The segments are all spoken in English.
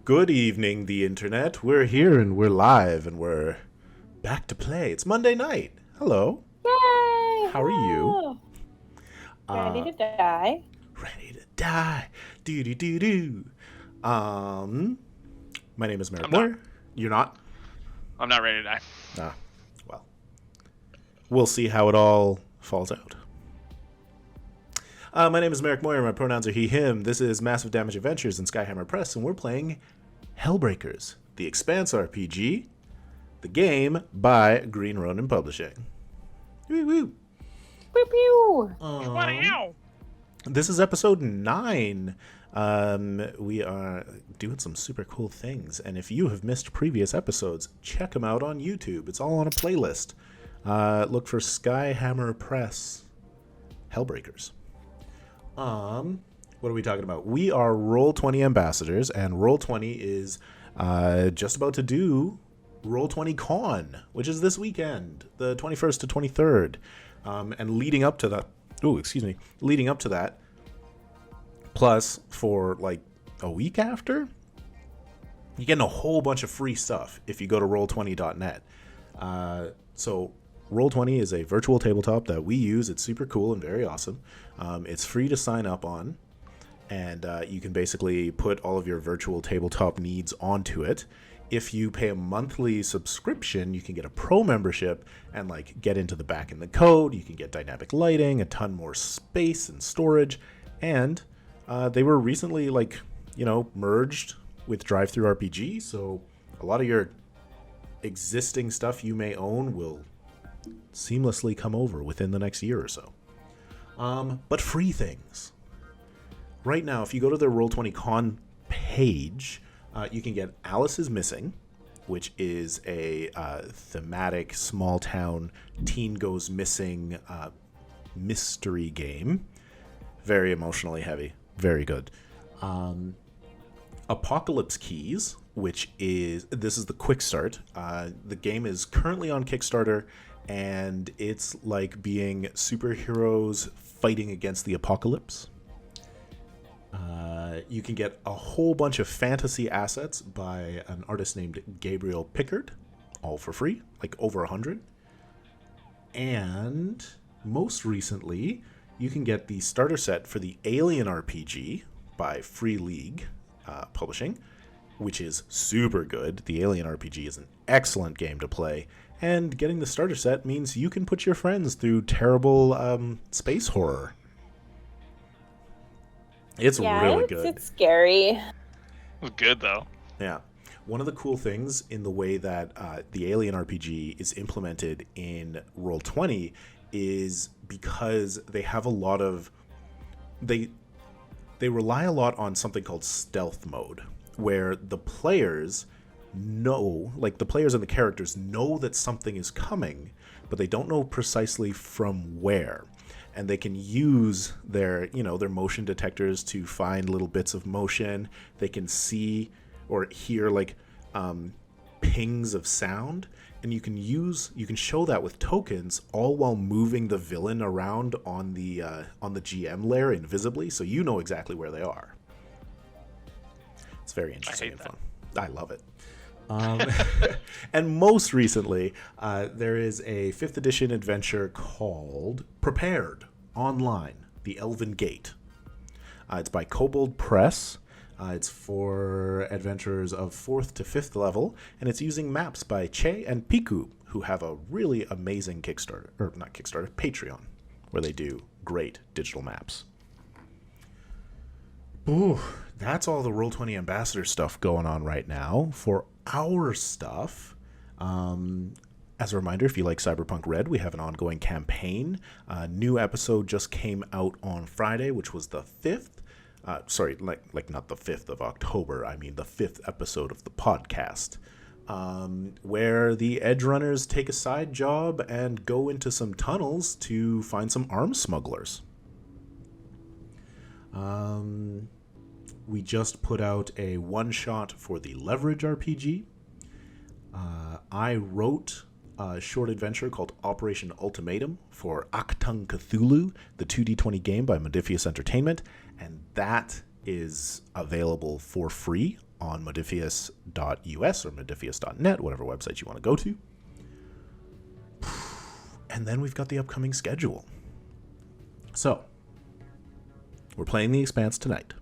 Good evening, the internet. We're here and we're live and we're back to play. It's Monday night. Hello. Yay! How are you? Hello. Ready to die? Ready to die. Do do do do. My name is Merrick I'm not. Moore. You're not? I'm not ready to die. Ah, well. We'll see how it all falls out. My name is Merrick Moyer. My pronouns are he, him. This is Massive Damage Adventures in Skyhammer Press, and we're playing Hellbreakers, the Expanse RPG, the game by Green Ronin Publishing. Woo woo. Pew pew. Wow. This is episode 9. We are doing some super cool things, and if you have missed previous episodes, check them out on YouTube. It's all on a playlist. Look for Skyhammer Press Hellbreakers. What are we talking about? We are Roll20 ambassadors, and Roll20 is just about to do Roll20 Con, which is this weekend, the 21st to 23rd. And leading up to that, plus for like a week after, you're getting a whole bunch of free stuff if you go to roll20.net. So Roll20 is a virtual tabletop that we use. It's super cool and very awesome. It's free to sign up on, and you can basically put all of your virtual tabletop needs onto it. If you pay a monthly subscription, you can get a pro membership and like get into the back in the code. You can get dynamic lighting, a ton more space and storage, and they were recently merged with DriveThruRPG, so a lot of your existing stuff you may own will seamlessly come over within the next year or so. But free things. Right now, if you go to the Roll20 Con page, you can get Alice is Missing, which is a thematic small town teen goes missing mystery game. Very emotionally heavy. Very good. Apocalypse Keys, this is the quick start. The game is currently on Kickstarter, and it's like being superheroes fighting against the apocalypse. You can get a whole bunch of fantasy assets by an artist named Gabriel Pickard, all for free, like over 100. And most recently, you can get the starter set for the Alien RPG by Free League Publishing, which is super good. The Alien RPG is an excellent game to play, and getting the starter set means you can put your friends through terrible space horror. It's really good. It's scary. It was good though. Yeah. One of the cool things in the way that the Alien RPG is implemented in Roll20 is because they have a lot of... They rely a lot on something called stealth mode, where the players know, like the players and the characters know that something is coming, but they don't know precisely from where. And they can use their motion detectors to find little bits of motion. They can see or hear pings of sound, and you can show that with tokens, all while moving the villain around on the GM layer invisibly, so you know exactly where they are. It's very interesting and fun. I love it. And most recently, there is a 5th edition adventure called Prepared Online, The Elven Gate. It's by Kobold Press. It's for adventurers of 4th to 5th level, and it's using maps by Che and Piku, who have a really amazing Patreon, where they do great digital maps. Ooh, that's all the Roll20 Ambassador stuff going on right now. For our stuff, as a reminder, if you like Cyberpunk Red, we have an ongoing campaign. A new episode just came out on Friday, which was the 5th. Not the 5th of October. I mean the 5th episode of the podcast, where the Edge Runners take a side job and go into some tunnels to find some arms smugglers. We just put out a one-shot for the Leverage RPG. I wrote a short adventure called Operation Ultimatum for Achtung Cthulhu, the 2D20 game by Modifius Entertainment, and that is available for free on modifius.us or modifius.net, whatever website you want to go to. And then we've got the upcoming schedule. So, we're playing the Expanse tonight.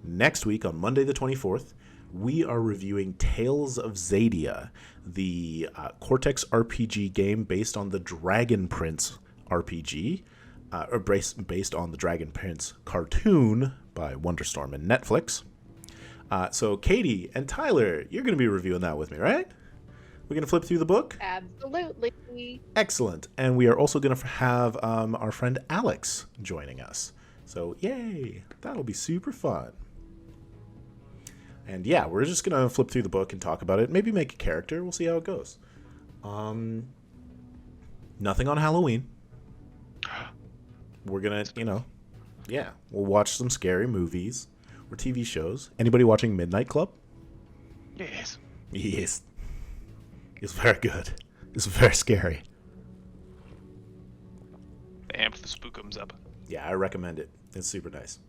Next week, on Monday the 24th, we are reviewing Tales of Xadia, the Cortex RPG game based on the Dragon Prince RPG, or based on the Dragon Prince cartoon by Wonderstorm and Netflix. So Katie and Tyler, you're going to be reviewing that with me, right? We're going to flip through the book? Absolutely. Excellent. And we are also going to have our friend Alex joining us. So yay, that'll be super fun. And yeah, we're just going to flip through the book and talk about it. Maybe make a character. We'll see how it goes. Nothing on Halloween. We're going to, we'll watch some scary movies or TV shows. Anybody watching Midnight Club? Yes. Yes. It's very good. It's very scary. They amped the spookums up. Yeah, I recommend it. It's super nice.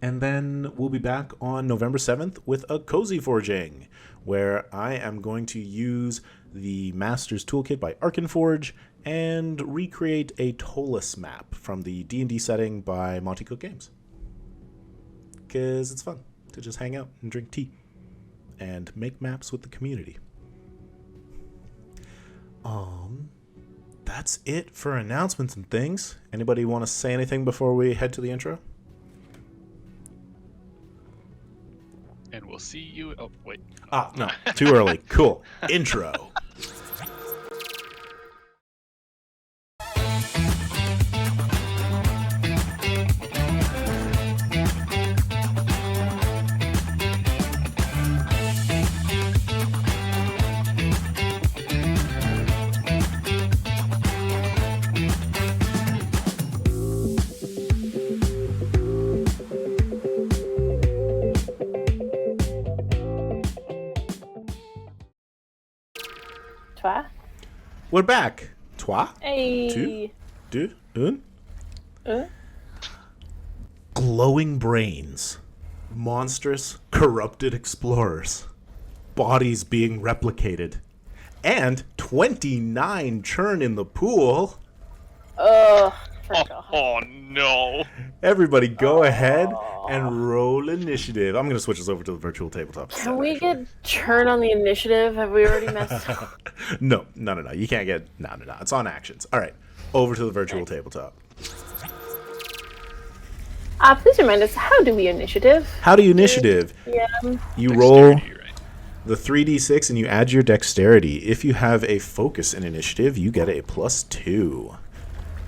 And then we'll be back on November 7th with a Cozy Forging, where I am going to use the Master's Toolkit by Arkenforge and recreate a Tolus map from the D&D setting by Monty Cook Games. Because it's fun to just hang out and drink tea and make maps with the community. That's it for announcements and things. Anybody want to say anything before we head to the intro? And we'll see you. Oh, wait. No, too early. Cool. Intro. Toi? We're back. Toi? Hey. Two? Un? Glowing brains. Monstrous, corrupted explorers. Bodies being replicated. And 29 churn in the pool. Ugh. Oh no. Everybody go ahead and roll initiative. I'm going to switch this over to the virtual tabletop. Can we get churn on the initiative? Have we already messed up? No. You can't get... No. It's on actions. All right. Over to the virtual tabletop. Please remind us, how do we initiative? How do you initiative? Yeah. You roll Dexterity, right? the 3d6 and you add your dexterity. If you have a focus in initiative, you get a +2.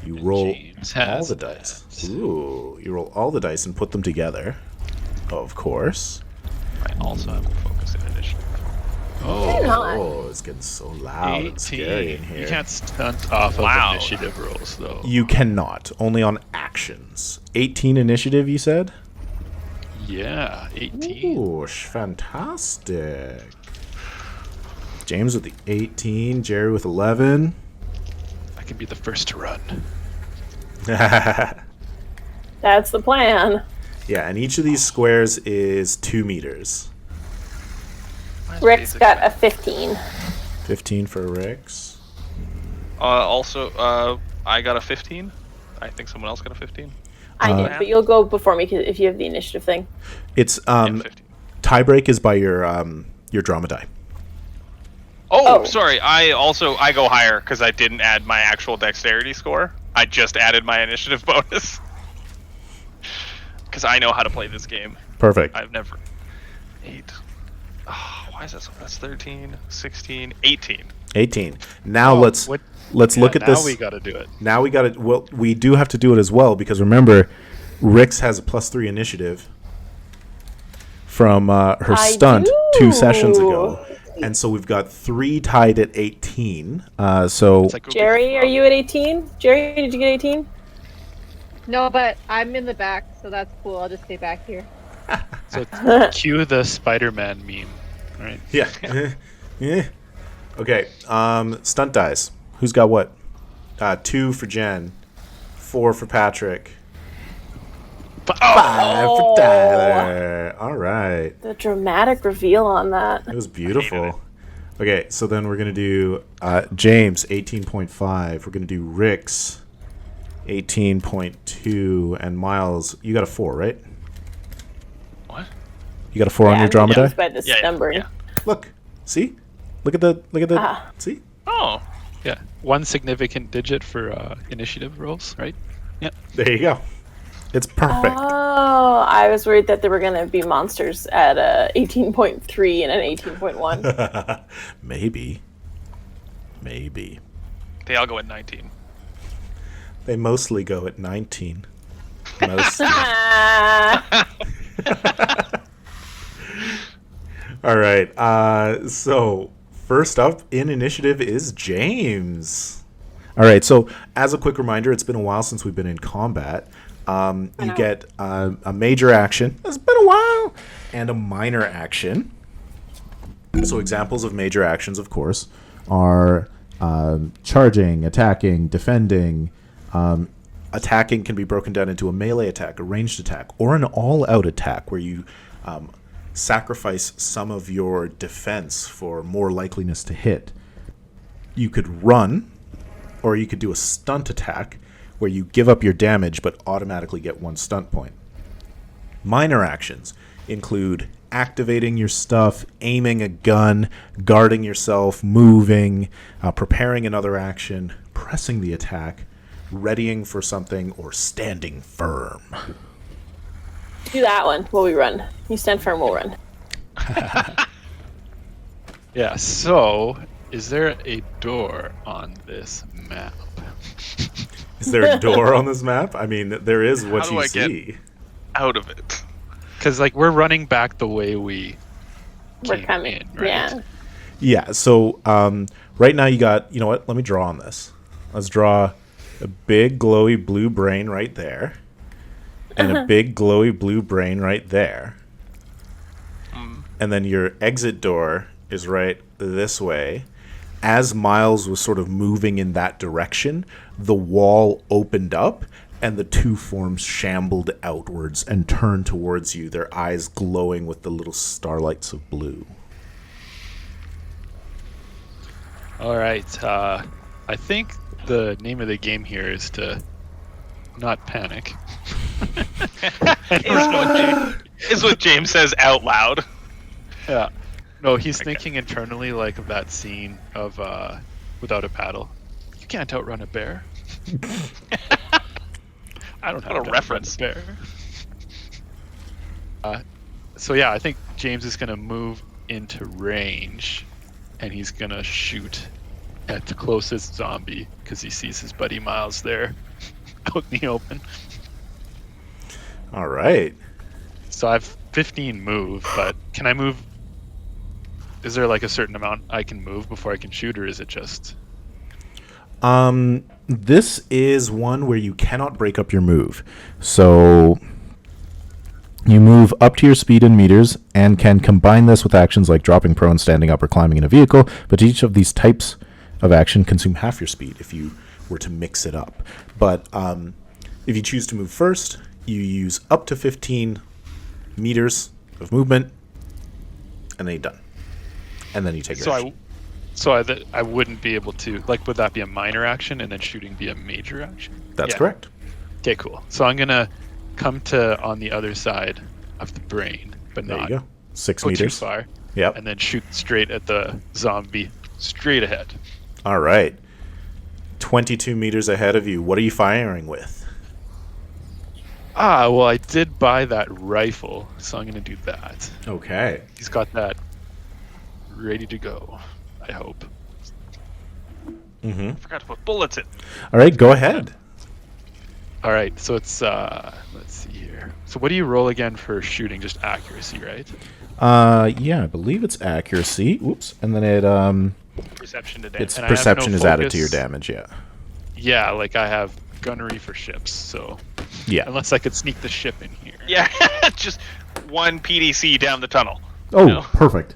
You roll James all has the that. dice. Ooh, you roll all the dice and put them together. Of course. I also have a focus in initiative. Oh, it's getting so loud and scary in 18. here. You can't stunt off Wow. of initiative rolls, though. You cannot. Only on actions. 18 initiative, you said? Yeah, 18. Ooh, fantastic. James with the 18, Jerry with 11. I can be the first to run. That's the plan. Yeah, and each of these squares is 2 meters. Rick's got a 15. 15 for Rick's. Also, I got a 15. I think someone else got a 15. I did, but you'll go before me if you have the initiative thing. It's Yeah, 15. tiebreak is by your drama die. Oh, Oh. sorry. I go higher because I didn't add my actual dexterity score. I just added my initiative bonus. Because I know how to play this game. Perfect. I've never... 8. Oh, why is that so... That's 13, 16, 18. 18. Now Oh, let's what- look at now this. we gotta do it. Now we got to. Well, we do have to do it as well because remember, Rick's has a +3 initiative from her I stunt do. 2 sessions ago, and so we've got 3 tied at 18. So It's like Jerry, are you at 18? Jerry, did you get 18? No, but I'm in the back, so that's cool. I'll just stay back here. So cue the Spider-Man meme, right? yeah, yeah. Okay. Stunt dice. Who's got what? 2 for Jen, 4 for Patrick, 5 for Tyler. All right. The dramatic reveal on that. It was beautiful. Okay, so then we're going to do James, 18.5. We're going to do Rick's, 18.2. And Miles, you got a 4, right? What? You got a 4 on your drama die? By this numbering. Yeah. Look. See? Look at the see? Oh. Yeah, 1 significant digit for initiative rolls, right? Yeah. There you go. It's perfect. Oh, I was worried that there were going to be monsters at 18.3 and an 18.1. Maybe. They all go at 19. They mostly go at 19. Mostly. All right. So first up in initiative is James. All right. So as a quick reminder, it's been a while since we've been in combat. You get a major action. It's been a while. And a minor action. So examples of major actions, of course, are charging, attacking, defending. Attacking can be broken down into a melee attack, a ranged attack, or an all-out attack where you sacrifice some of your defense for more likeliness to hit. You could run, or you could do a stunt attack where you give up your damage but automatically get 1 stunt point. Minor actions include activating your stuff, aiming a gun, guarding yourself, moving, preparing another action, pressing the attack, readying for something, or standing firm. Do that one while we run. You stand firm, we'll run. Yeah, so is there a door on this map? Is there a door on this map? I mean, there is what How do you I see. get out of it? Because, like, we're running back the way we We're came coming. in, right? Yeah. Yeah, so right now you got, you know what, let me draw on this. Let's draw a big glowy blue brain right there. And a big glowy blue brain right there. And then your exit door is right this way. As Miles was sort of moving in that direction, the wall opened up and the two forms shambled outwards and turned towards you, their eyes glowing with the little starlights of blue. All right. I think the name of the game here is to not panic. Is what James says out loud. Yeah. No, he's thinking internally like of that scene of Without a Paddle. You can't outrun a bear. I don't know how to reference a bear. So yeah, I think James is going to move into range, and he's going to shoot at the closest zombie because he sees his buddy Miles there out in the open. All right. So I have 15 move, but can I move? Is there like a certain amount I can move before I can shoot, or is it just? This is one where you cannot break up your move. So you move up to your speed in meters and can combine this with actions like dropping prone, standing up, or climbing in a vehicle. But each of these types of action consume half your speed if you were to mix it up. But if you choose to move first, you use up to 15 meters of movement, and then you're done. And then you take your action. I wouldn't be able to, like, would that be a minor action and then shooting be a major action? That's correct. Okay, cool. So I'm going to come to on the other side of the brain, but There not you go. 6 go too meters. far. Yep. And then shoot straight at the zombie, straight ahead. All right. 22 meters ahead of you. What are you firing with? Well, I did buy that rifle, so I'm going to do that. Okay. He's got that ready to go, I hope. Mm-hmm. I forgot to put bullets in. All right, go ahead. All right, so it's, let's see here. So what do you roll again for shooting? Just accuracy, right? Yeah, I believe it's accuracy. Oops. And then it Perception to its damage. And I have perception no is added to focus. your damage, yeah. Yeah, like I have gunnery for ships, so Yeah. unless I could sneak the ship in here. Yeah, just one PDC down the tunnel. Oh, No. perfect.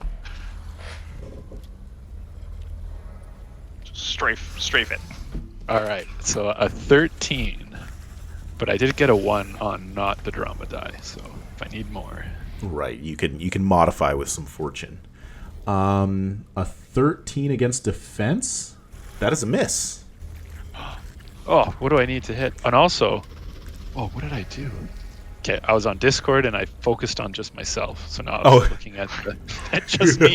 Strafe it. All right, so a 13. But I did get a 1 on not the drama die, so if I need more. Right, you can modify with some fortune. A 13 against defense? That is a miss. Oh, what do I need to hit? And also, what did I do? Okay, I was on Discord and I focused on just myself. So now I was looking at just me.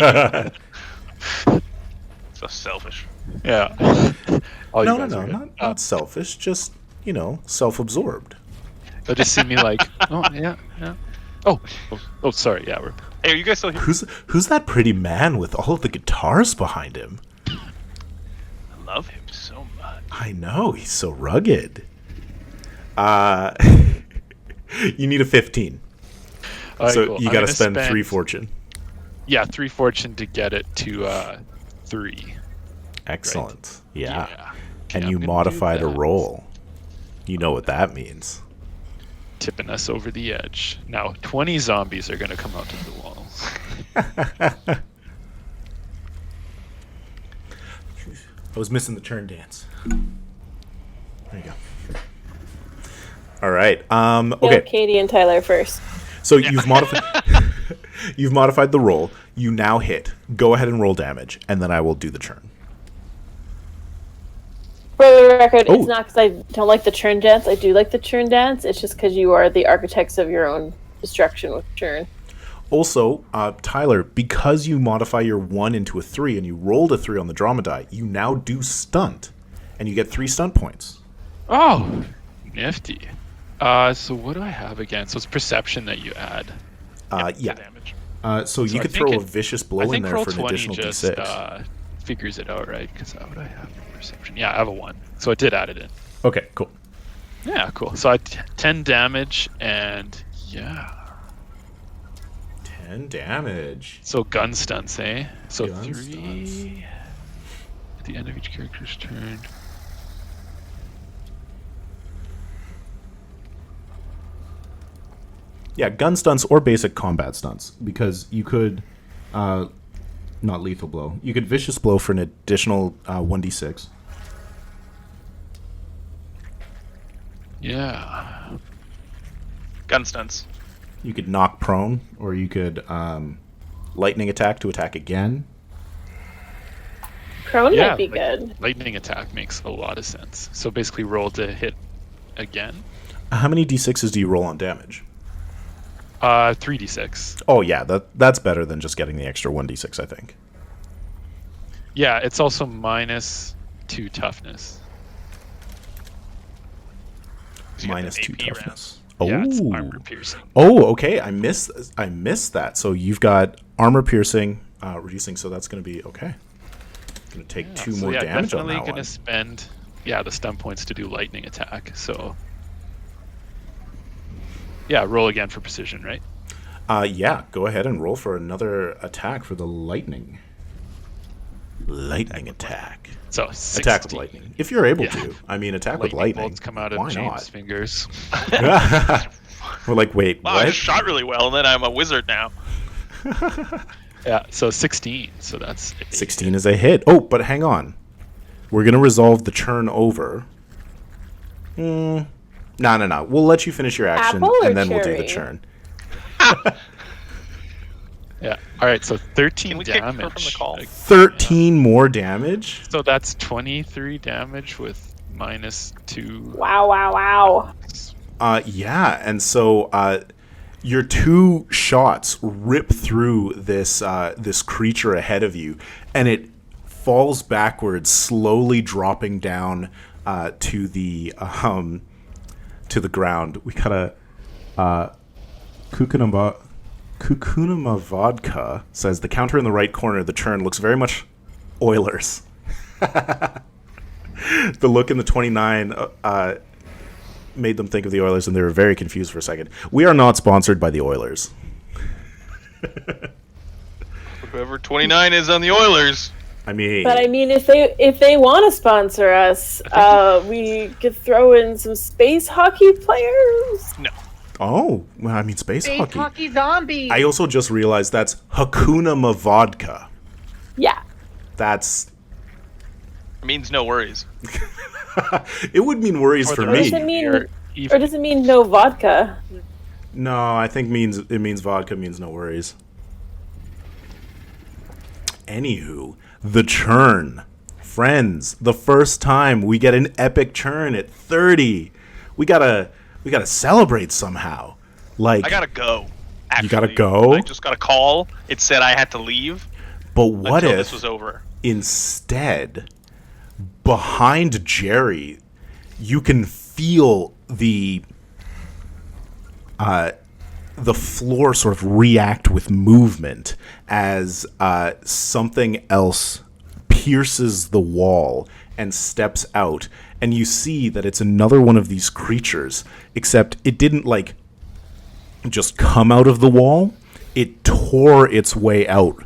So selfish. Yeah. No, not selfish. Just, self-absorbed. They'll just see me like, oh, yeah. Oh, sorry. Yeah, we're... Hey, are you guys still here? Who's that pretty man with all of the guitars behind him? I love him so much. I know, he's so rugged. You need a 15. Right, so cool. you got to spend 3 fortune. Yeah, 3 fortune to get it to 3. Excellent. Right? Yeah. Okay, and you modify the roll. You know what that means. Tipping us over the edge. Now 20 zombies are going to come out of the walls. I was missing the churn dance. There you go. All right. Okay. Katie and Tyler first. So you've modified the roll. You now hit. Go ahead and roll damage, and then I will do the churn. For the record, it's not because I don't like the churn dance. I do like the churn dance. It's just because you are the architects of your own destruction with churn. Also, Tyler, because you modify your 1 into a 3 and you rolled a 3 on the drama die, you now do stunt, and you get 3 stunt points. Oh, nifty. So what do I have again? So it's perception that you add. Yeah. Damage. So you could throw a vicious blow in there for an additional d6. Figures it out, right? Because what would I have for perception? Yeah, I have a 1. So I did add it in. Okay, cool. Yeah, cool. So I 10 damage and yeah. 10 damage. So gun stunts, eh? So Gun 3 stunts. at the end of each character's turn. Yeah, gun stunts or basic combat stunts, because you could, not lethal blow. You could vicious blow for an additional 1d6. Yeah. Gun stunts. You could knock prone, or you could lightning attack to attack again. Prone might be good. Lightning attack makes a lot of sense. So basically roll to hit again. How many d6s do you roll on damage? 3d6. Oh yeah, that's better than just getting the extra 1d6, I think. Yeah, it's also minus 2 toughness. Minus 2 AP toughness. Yeah, it's Oh. armor piercing. Oh, okay. I missed that. So you've got armor piercing, reducing. So that's going to be okay. Going to take 2 more damage on that definitely one. gonna spend the stun points to do lightning attack. So yeah, roll again for precision, right? Yeah. Go ahead and roll for another attack for the lightning. Lightning attack. So 16. Attack with lightning, if you're able Yeah. to. I mean, attack with Lightning lightning. bolts come out of Why James' fingers. not? We're like, wait, Wow, I what? shot really well, and then I'm a wizard now. Yeah, so 16. So that's 16 is a hit. Oh, but hang on. We're gonna resolve the churn over. No. We'll let you finish your action, Apple or and then we'll do the cherry? churn. Yeah. All right. So 13 Can we kick her damage. from the call? 13 more damage. So that's 23 damage with minus 2. Wow. Yeah, and so your 2 shots rip through this this creature ahead of you, and it falls backwards, slowly dropping down to the ground. We got a Kukunama Vodka says the counter in the right corner of the churn looks very much Oilers. The look in the 29 made them think of the Oilers, and they were very confused for a second. We are not sponsored by the Oilers. Whoever 29 is on the Oilers. I mean, But I mean, if they want to sponsor us, we could throw in some space hockey players. No. oh, well, I mean, space Space hockey. hockey zombie. I also just realized that's Hakuna Vodka. Yeah. That's It means no worries. it would mean worries for the me. Does it mean Or does it mean no vodka? No, I think it means vodka means no worries. Anywho, the churn. Friends, the first time we get an epic churn at 30. We gotta celebrate somehow. Like, I gotta go. Actually, you gotta go? I just got a call. It said I had to leave. But what until if this was over? Instead, behind Jerry, you can feel the floor sort of react with movement as something else pierces the wall and steps out, and you see that it's another one of these creatures, except it didn't like just come out of the wall. It tore its way out,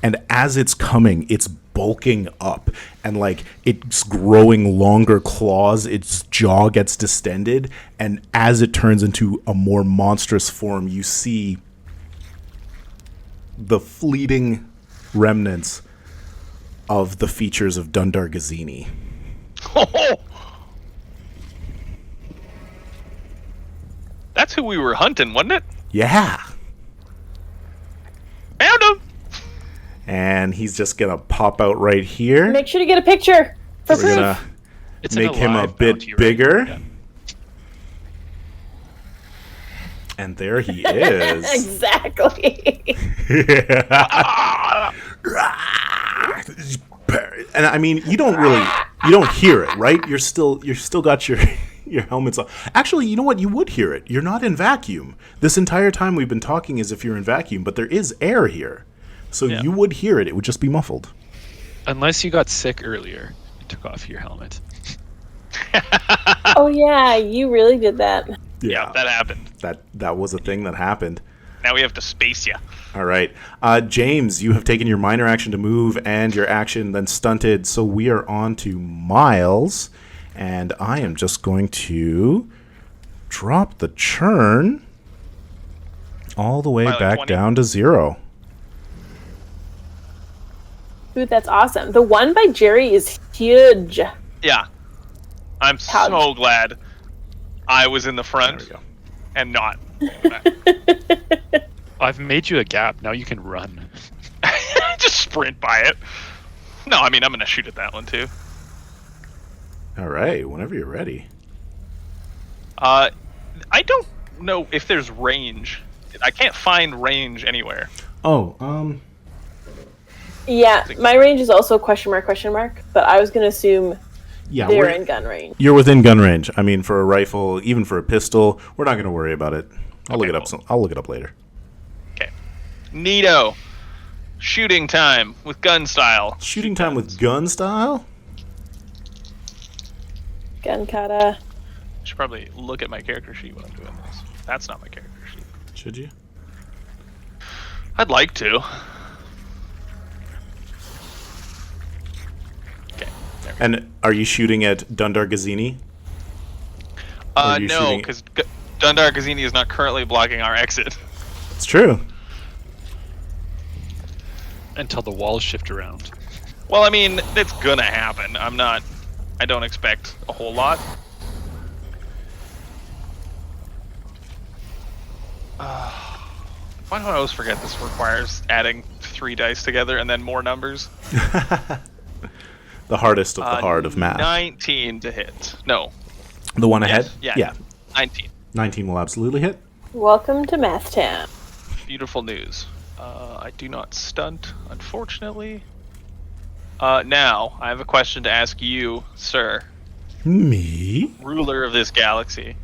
and as it's coming, it's bulking up, and like it's growing longer claws. Its jaw gets distended, and as it turns into a more monstrous form, you see the fleeting remnants of the features of Dundar Gazini. That's who we were hunting, wasn't it? Yeah. Found him. And he's just gonna pop out right here. Make sure to get a picture for We're proof. gonna It's make an him a alive bit bounty, right? bigger. Yeah. And there he is. Exactly. And I mean, you don't hear it, right? You're still got your helmets on. Actually, you know what? You would hear it. You're not in vacuum. This entire time we've been talking as if you're in vacuum, but there is air here. So Yeah. you would hear it. It would just be muffled. Unless you got sick earlier and took off your helmet. Oh yeah, you really did that. Yeah, that happened. That was a thing that happened. Now we have to space you. All right. James, you have taken your minor action to move and your action then stunted. So we are on to Miles. And I am just going to drop the churn all the way By like back 20? down to 0. Dude, that's awesome. The one by Jerry is huge. Yeah. I'm so glad I was in the There front we go. and not. I've made you a gap. Now you can run. Just sprint by it. No, I mean, I'm going to shoot at that one too. All right. Whenever you're ready. I don't know if there's range. I can't find range anywhere. Oh, Yeah, my range is also question mark, but I was going to assume yeah. they're in gun range. You're within gun range. I mean, for a rifle, even for a pistol, we're not going to worry about it. I'll look it up. cool. I'll look it up later. Okay. Neato. Shooting time with gun style. Shooting time with gun style? Gun kata. I should probably look at my character sheet when I'm doing this. That's not my character sheet. Should you? I'd like to. Okay. There we go. And are you shooting at Dundar Gazini? Or are you No, shooting- because Dundar Gazini is not currently blocking our exit. It's true. Until the walls shift around. Well, I mean, it's gonna happen. I don't expect a whole lot. Why do I always forget this requires adding 3 dice together and then more numbers? The hardest of the hard of math. 19 to hit. No. The one ahead? Yes, yeah. 19. 19 will absolutely hit. Welcome to Math Town. Beautiful news. I do not stunt, unfortunately. Now, I have a question to ask you, sir. Me? Ruler of this galaxy.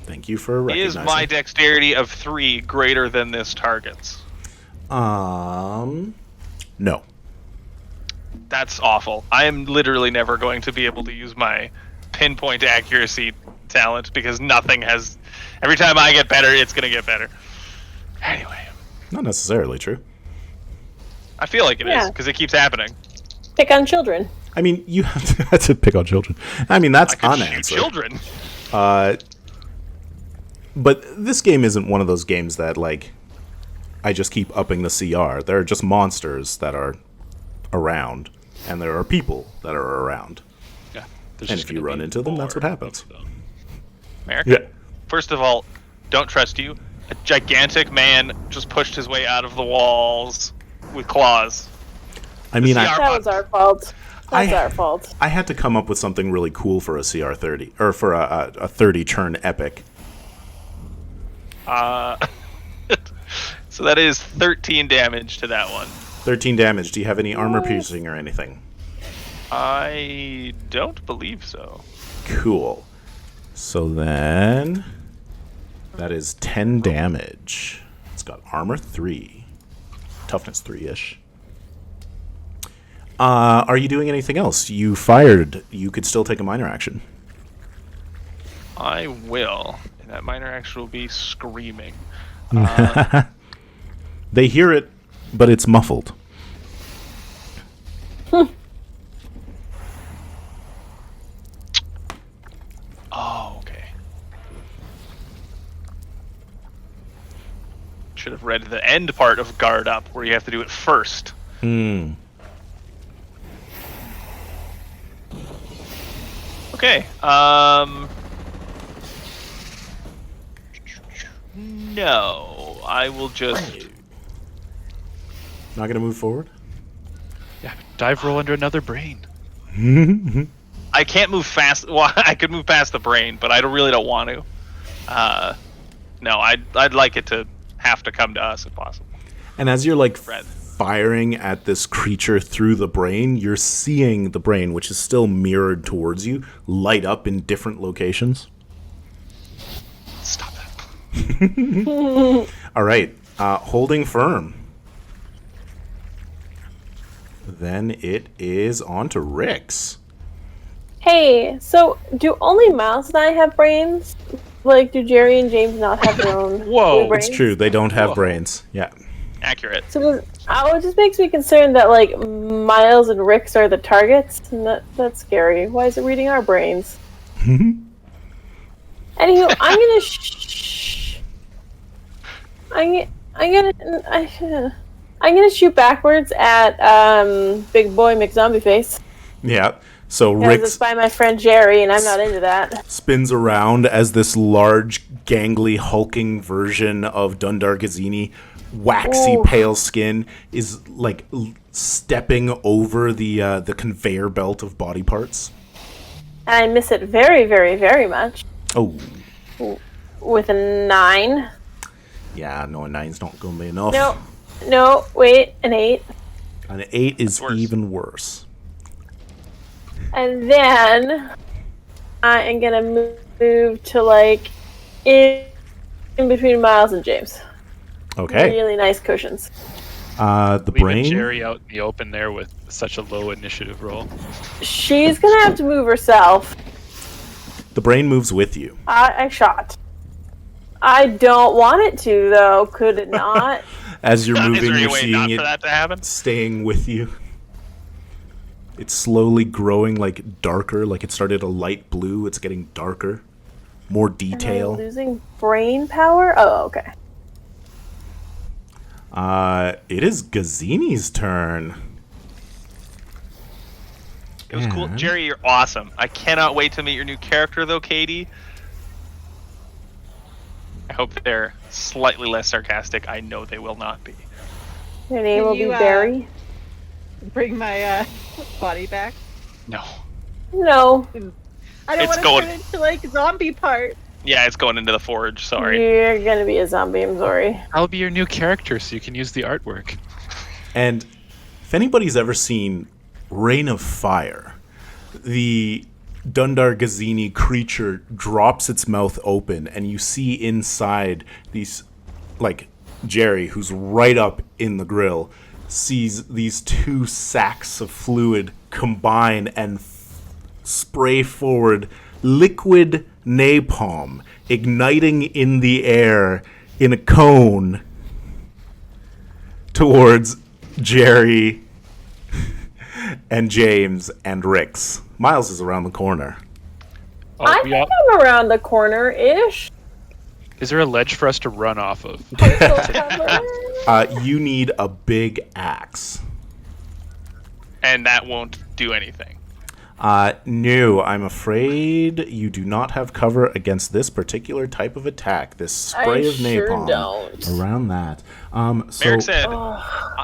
Thank you for Is recognizing. my dexterity of 3 greater than this target's? No. That's awful. I am literally never going to be able to use my pinpoint accuracy talent because nothing has... Every time I get better, it's going to get better. Anyway, Not necessarily true. I feel like it is Yeah. because it keeps happening. Pick on children. I mean, you have to pick on children. I mean, that's I could shoot unanswered. children. But this game isn't one of those games that, like, I just keep upping the CR. There are just monsters that are around, and there are people that are around. Yeah. And if you run into them, that's what happens. Merrick? Yeah. First of all, don't trust you. A gigantic man just pushed his way out of the walls with claws. I mean, That was our fault. That's our fault. I had to come up with something really cool for a CR 30, or for a 30 churn epic. So that is 13 damage to that one. 13 damage. Do you have any armor piercing or anything? I don't believe so. Cool. So then that is 10 damage. It's got armor 3. Toughness 3-ish. Are you doing anything else? You fired. You could still take a minor action. I will. And that minor action will be screaming. They hear it, but it's muffled. Oh, okay. Should have read the end part of guard up, where you have to do it first. Okay. No, I will just. Not gonna move forward? Yeah, dive roll under another brain. I can't move fast. Well, I could move past the brain, but I really don't want to. No, I'd like it to have to come to us if possible. And as you're like Fred. firing at this creature through the brain, you're seeing the brain, which is still mirrored towards you, light up in different locations. Stop that. All right, holding firm. Then it is on to Rix. Hey, so do only Miles and I have brains? Like, do Jerry and James not have their own Whoa, brains? It's true, they don't have Whoa. brains. Yeah. Accurate. So it just makes me concerned that, like, Miles and Rix are the targets, and that's scary. Why is it reading our brains? Anywho, I'm gonna shoot backwards at Big Boy McZombie Face. Yeah. So Because Rix it's by my friend Jerry, and I'm not into that. spins around as this large, gangly, hulking version of Dundar Gazini, waxy, Ooh. pale skin, is like stepping over the conveyor belt of body parts. And I miss it very, very, very much. Oh, With a 9. yeah, no, a 9's not going to be enough. No, wait, an 8. An 8 is Worse. even worse. And then I am gonna move to like in between Miles and James. Okay. Really nice cushions. The Leaving brain. Jerry out in the open there with such a low initiative roll. She's gonna have to move herself. The brain moves with you. I shot. I don't want it to though. Could it not? As you're Is moving, there any you're way seeing not it for that to happen? staying with you. It's slowly growing like darker, like it started a light blue. It's getting darker, more Am I detail. losing brain power? Oh, okay. It is Gazini's turn. It was cool. And- Jerry, you're awesome. I cannot wait to meet your new character, though, Katie. I hope they're slightly less sarcastic. I know they will not be. Your name Can will be you, Barry. Bring my body back. No. No, I don't It's want to going- turn into like zombie part. Yeah, it's going into the forge. Sorry. you're gonna be a zombie. I'm sorry. I'll be your new character so you can use the artwork. And if anybody's ever seen Rain of Fire, the Dundar Gazini creature drops its mouth open, and you see inside these, like, Jerry, who's right up in the grill, sees these two sacks of fluid combine and spray forward liquid napalm, igniting in the air in a cone towards Jerry and James and Rix. Miles is around the corner. Oh, I we think all- I'm around the corner-ish. Is there a ledge for us to run off of? You need a big axe. And that won't do anything. No, I'm afraid you do not have cover against this particular type of attack. This spray of napalm don't. around that. Merrick said,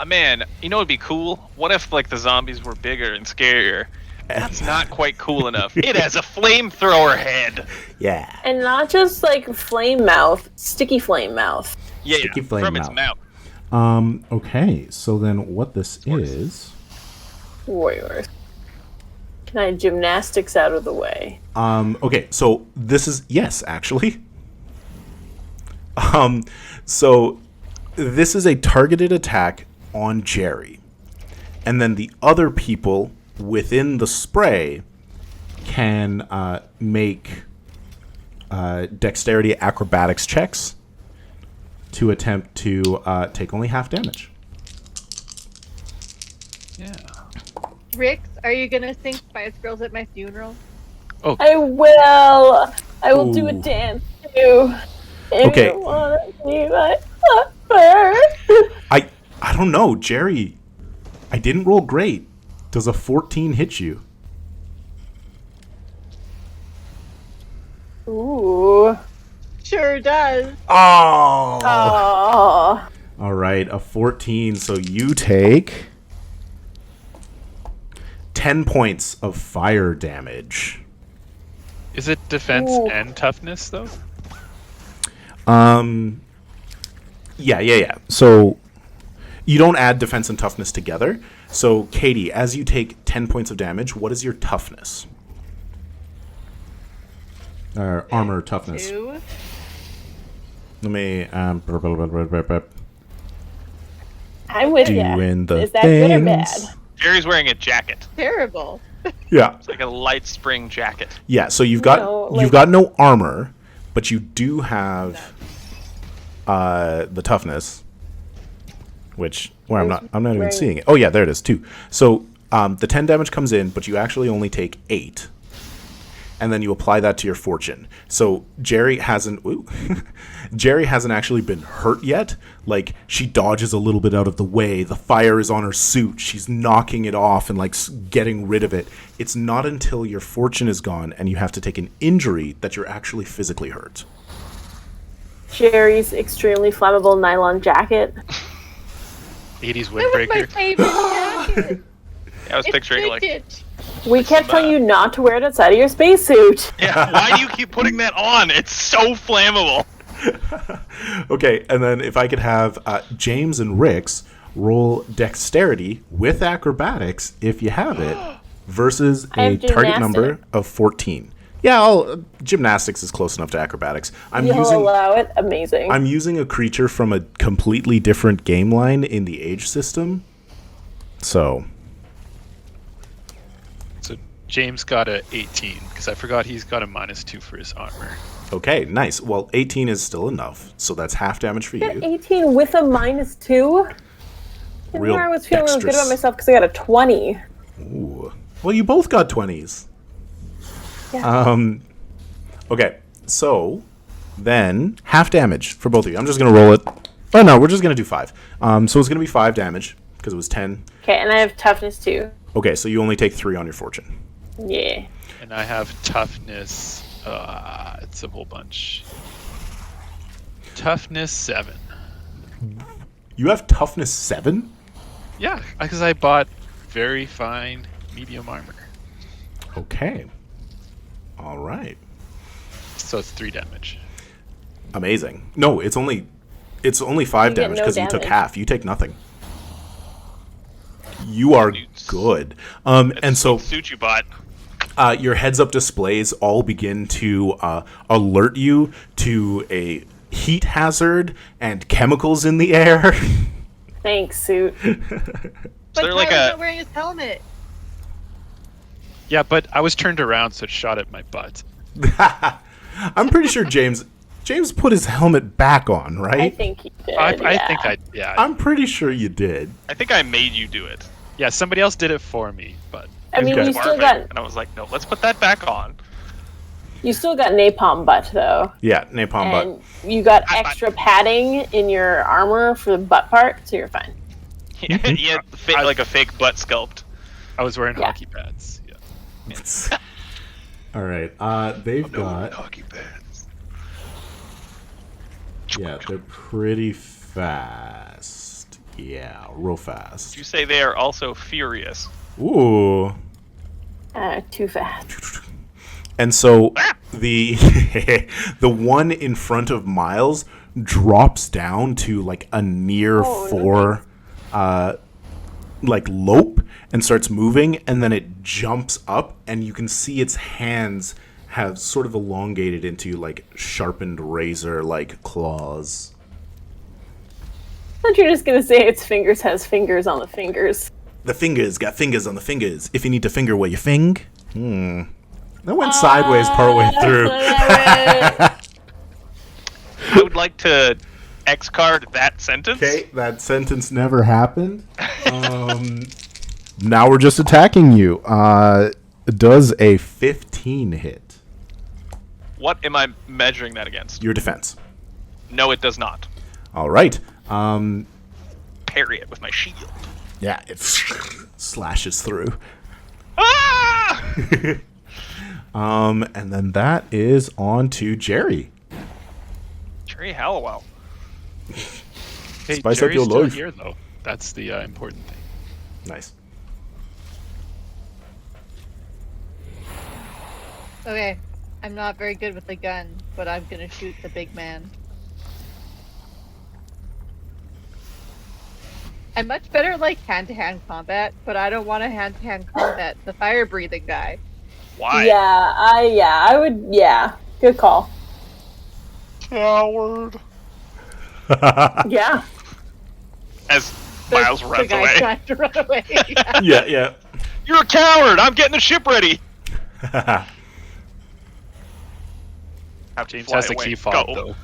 man, you know what'd be cool? What if, like, the zombies were bigger and scarier? That's not quite cool enough. It has a flamethrower head. Yeah. And not just, like, flame mouth, sticky flame mouth. Yeah, Sticky flame from mouth. its mouth. Okay, so then what this is... Warriors. Can I gymnastics out of the way? Okay, so this is... Yes, actually. So this is a targeted attack on Jerry. And then the other people within the spray can make dexterity acrobatics checks to attempt to take only half damage. Yeah. Rix, are you gonna sing Spice Girls at my funeral? I will. I will do a Ooh. dance too. If Okay. you wanna see my lover. I don't know, Jerry. I didn't roll great. Does a 14 hit you? Ooh. Sure does. Oh. Oh. All right, a 14. So you take 10 points of fire damage. Is it defense Ooh. and toughness though? Yeah. So you don't add defense and toughness together. So Katie, as you take 10 points of damage, what is your toughness? Armor toughness. 2. Let me I'm with you. doing the Is that good or bad? things. Jerry's wearing a jacket. Terrible. Yeah. It's like a light spring jacket. Yeah, so you've got you've got no armor, but you do have the toughness, which I'm not even Right. seeing it. Oh yeah, there it is too. So the 10 damage comes in, but you actually only take 8, and then you apply that to your fortune. So Jerry hasn't Jerry hasn't actually been hurt yet. Like, she dodges a little bit out of the way. The fire is on her suit. She's knocking it off and like getting rid of it. It's not until your fortune is gone and you have to take an injury that you're actually physically hurt. Jerry's extremely flammable nylon jacket. 80s That was my windbreaker. favorite jacket. I was It's picturing, like, vintage. We kept telling you not to wear it outside of your spacesuit. yeah, why do you keep putting that on? It's so flammable. Okay, and then if I could have James and Rix roll dexterity with acrobatics, if you have it, versus I a have target number gymnastics. of 14. Yeah, gymnastics is close enough to acrobatics. You'll allow it? Amazing. I'm using a creature from a completely different game line in the age system. So, So James got a 18 because I forgot he's got a -2 for his armor. okay, nice. Well, 18 is still enough, so that's half damage for Got you. 18 with a -2? And Real I was feeling really good dexterous. about myself because I got a 20. Ooh. Well, you both got 20s. Yeah. Okay, so then half damage for both of you. I'm just gonna roll it. Oh no, we're just gonna do 5. So it's gonna be 5 damage because it was 10. Okay, and I have toughness too. Okay, so you only take 3 on your fortune. Yeah. And I have toughness. It's a whole bunch. Toughness 7. You have toughness 7? Yeah, because I bought very fine medium armor. Okay. All right. So it's 3 damage. Amazing. No, it's only 5 You get damage no because you took damage. half. You take nothing. You are good. And so Suit you bought. your heads-up displays all begin to alert you to a heat hazard and chemicals in the air. Thanks, suit. But they're like Tyler's a- not wearing his helmet. Yeah, but I was turned around, so it shot at my butt. I'm pretty sure James put his helmet back on, I right? think he did. I yeah. think I, yeah. I'm pretty sure you did. I think I made you do it. Yeah, somebody else did it for me, but I mean, Okay. you still Marvin, got and I was like, no, let's put that back on. napalm butt though, Yeah, napalm butt. and you got I- extra padding in your armor for the butt part, so you're fine. He had like a fake butt sculpt. I was wearing Yeah. hockey pads. Yeah. All right. They've got. Hockey pads. Yeah, they're pretty fast. Yeah, real fast. Did you say they are also furious? Ooh. Too fast. And so the the one in front of Miles drops down to like a near four like lope and starts moving, and then it jumps up and you can see its hands have sort of elongated into like sharpened razor like claws. I thought you were just gonna say its fingers has fingers on the fingers. The fingers got fingers on the fingers. If you need to finger where you fing. That went sideways partway through. I would like to X-card that sentence. Okay, that sentence never happened. Now we're just attacking you. Does a 15 hit? What am I measuring that against? Your defense. No, it does not. All right. Parry it with my shield. Yeah, it slashes through. Ah! And then that is on to Jerry. Jerry Hallowell. Hey, Spice up Jerry's your still life. here, though. That's the important thing. Nice. Okay, I'm not very good with the gun, but I'm gonna shoot the big man. I'm much better at, like, hand-to-hand combat, but I don't want to hand-to-hand combat the fire-breathing guy. Why? I would. Yeah, good call. Coward. Yeah. As Miles The runs guy away. trying to run away. Yeah. You're a coward! I'm getting the ship ready! Have to James fly has the away. key fob, Go. though.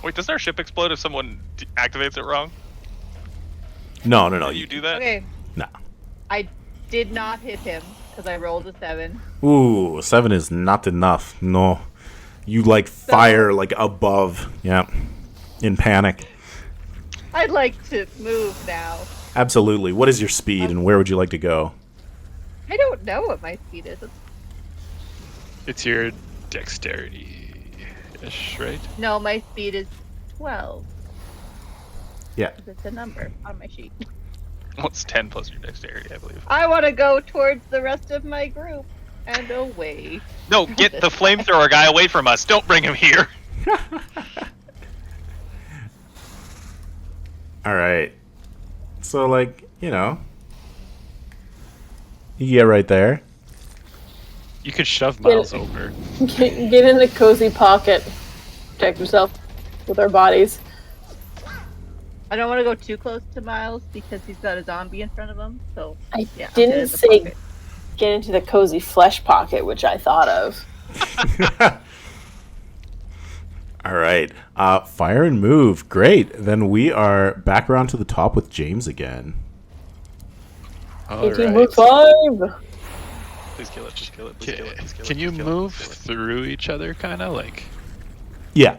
Wait, does our ship explode if someone activates it wrong? No. Can you do that? Okay, Nah. I did not hit him, because I rolled a 7. Ooh, 7 is not enough. No. You like fire like above. Yeah. In panic. I'd like to move now. Absolutely. What is your speed and where would you like to go? I don't know what my speed is. It's your dexterity-ish, right? No, my speed is 12. Yeah. 'Cause it's a number on my sheet. What's 10 plus your dexterity, I believe? I want to go towards the rest of my group and away. No, get the flamethrower guy away from us. Don't bring him here. All right. So, like, you get right there. You could shove Miles over. Get in the cozy pocket. Protect yourself with our bodies. I don't want to go too close to Miles because he's got a zombie in front of him. So I yeah, I'll get didn't in the say pocket. get into the cozy flesh pocket, which I thought of. All right. Fire and move. Great. Then we are back around to the top with James again. All 18.5. Please kill it. Just kill it. Please kill it. Please kill it. Can you please kill it, move please kill it. through each other, kind of like? Yeah.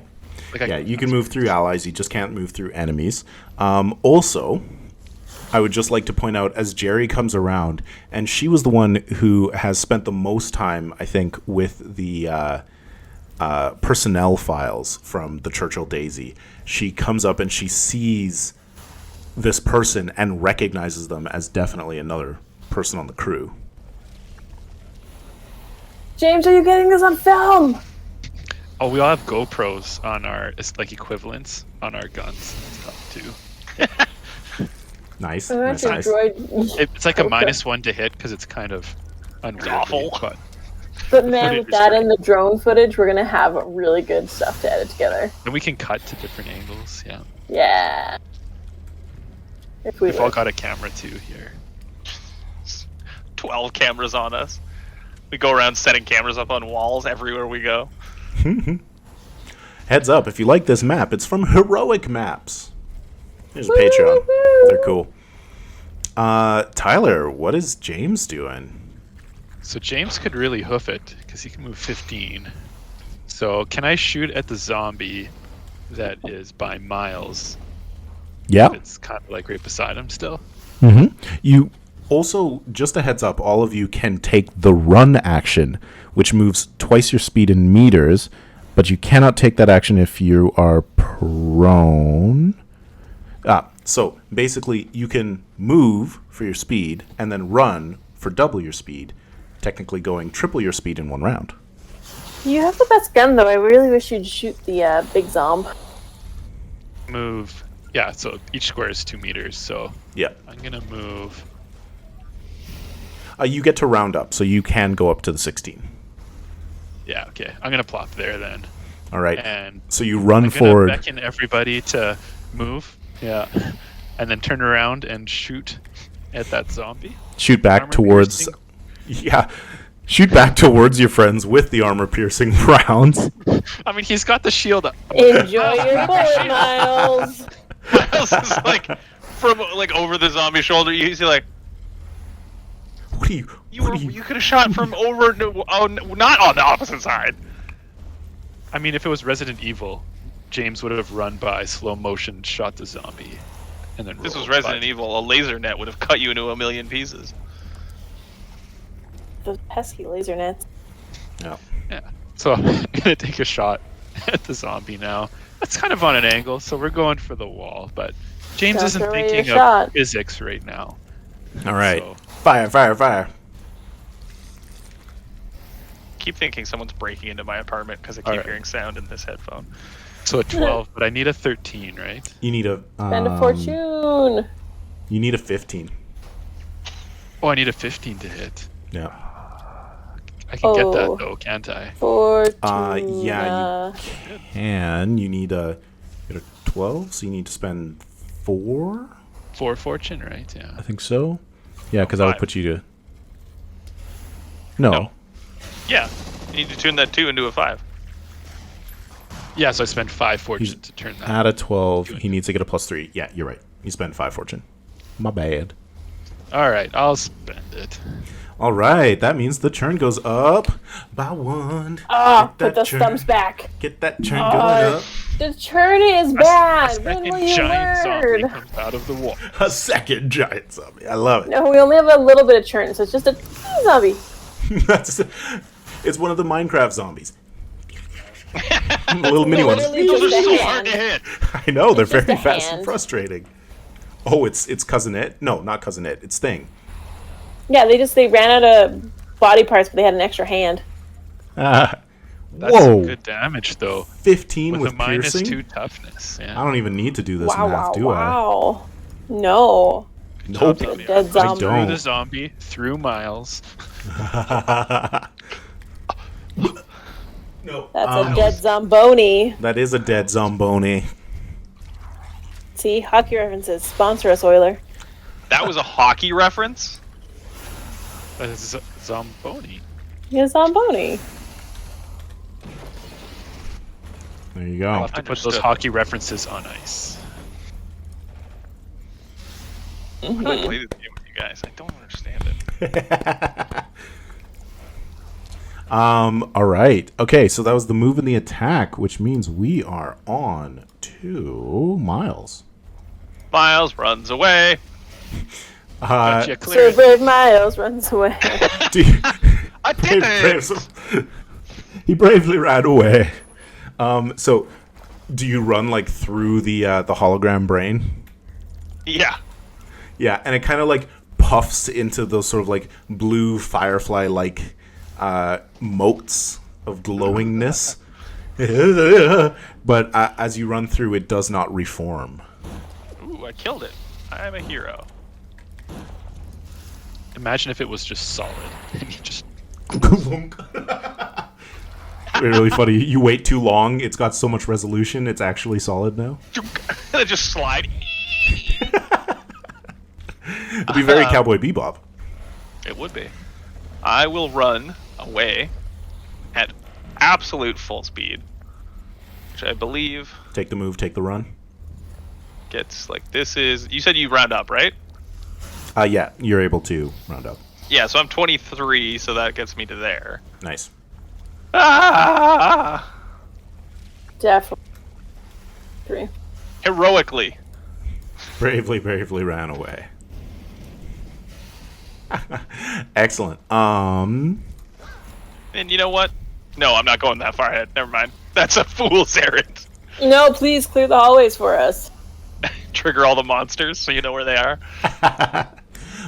Like Yeah, you can move through allies. You just can't move through enemies. Also, I would just like to point out as Jerry comes around, and she was the one who has spent the most time, I think, with the personnel files from the Churchill Daisy. She comes up and she sees this person and recognizes them as definitely another person on the crew. James, are you getting this on film? Oh, we all have GoPros on our equivalents on our guns and stuff too. Nice. Oh, Nice. that's Nice. a droid. It's like a Okay. -1 to hit because it's kind of unwieldy, awful. but But man, Footage with is that great. and the drone footage, we're gonna have really good stuff to edit together. then we can cut to different angles. Yeah, Yeah. If we we've all live. got a camera too here. 12 cameras on us. We go around setting cameras up on walls everywhere we go. Heads up, if you like this map, it's from Heroic Maps. There's a Patreon. They're cool. Tyler, what is James doing? So James could really hoof it because he can move 15. So can I shoot at the zombie that is by Miles? Yeah. It's kind of like right beside him still. You also, just a heads up, all of you can take the run action, which moves twice your speed in meters, but you cannot take that action if you are prone. So basically, you can move for your speed and then run for double your speed, technically going triple your speed in one round. You have the best gun, though. I really wish you'd shoot the big zomb. Move. Yeah, so each square is 2 meters, so Yeah. I'm going to move. You get to round up, so you can go up to the 16. Yeah, okay. I'm going to plop there then. All right. And So you run I'm going forward. to beckon everybody to move. Yeah. And then turn around and shoot at that zombie. Shoot back Armor towards. piercing. Yeah. Shoot back towards your friends with the armor-piercing rounds. I mean, he's got the shield up. Enjoy your bullet, Miles. Miles is like from like over the zombie shoulder. You see like What are you? you could have shot from over. Not on the opposite side. I mean, if it was Resident Evil, James would have run by, slow motion, shot the zombie, and then This was rolled. Resident But Evil. A laser net would have cut you into a million pieces. Those pesky laser nets. Yeah. Yeah. So I'm gonna take a shot at the zombie now. That's kind of on an angle, so we're going for the wall. But James Don't isn't throw away your thinking shot. of physics right now. All right. So, Fire! Fire! Fire! Keep thinking someone's breaking into my apartment because I keep Alright. hearing sound in this headphone. so a 12, but I need a 13, right? You need a. Spend a fortune. You need a 15. Oh, I need a 15 to hit. Yeah. I can get Oh. that though, can't I? Fortune. Yeah, And you need a 12, so you need to spend 4. 4 fortune, right? Yeah. I think so. Yeah, because that would 5. put you to. No. No. Yeah, you need to turn that 2 into a 5. Yeah, so I spend 5 fortune to turn that. At a 12, he needs to get a +3. Yeah, you're right. You spend 5 fortune. My bad. All right, I'll spend it. All right, that means the churn goes up by 1. Ah, Get put that those churn- thumbs back. Get that churn going up. The churn is A bad. When second will you giant zombie learn? comes out of the wall. A second giant zombie. I love it. No, we only have a little bit of churn, so it's just a zombie. It's one of the Minecraft zombies. The little mini ones. Literally Those are just a so hand. hard to hit. I know, they're It's just very a fast and hand. frustrating. Oh, it's Cousin It? No, not Cousin It. It's Thing. Yeah, they ran out of body parts, but they had an extra hand. That's Whoa. some good damage though. 15 With with a minus piercing? 2 toughness. Yeah. I don't even need to do this Wow, math, wow, do wow. No. Nope. Job, A dead I zombie. Through don't. the zombie, through Miles. I? No. That's a dead zomboni. That is a dead zomboni. See, hockey references. Sponsor us, Euler. That was a hockey reference? Zomboni. Yeah, zomboni. There you I'll go. have to put those Understood. hockey references on ice. How do I play this game with you guys? I don't understand it. All right. Okay, so that was the move and the attack, which means we are on to Miles. Miles runs away. Gotcha, So clear. brave Miles runs away. Do you- I did it! he bravely ran away. So, do you run like through the hologram brain? Yeah. Yeah, and it kind of like puffs into those sort of like blue firefly like motes of glowingness. But as you run through, it does not reform. Ooh, I killed it. I'm a hero. Imagine if it was just solid and you just Really funny. You wait too long. It's got so much resolution. It's actually solid now. And I just slide. It'd be very Cowboy Bebop. It would be. I will run away at absolute full speed, which I believe Take the move. Take the run. gets like this is. You said you round up, right? Yeah, you're able to round up. Yeah, so I'm 23, so that gets me to there. Nice. Ah! Definitely. 3. Heroically. Bravely ran away. Excellent. And you know what? No, I'm not going that far ahead. Never mind. That's a fool's errand. No, please clear the hallways for us. Trigger all the monsters so you know where they are.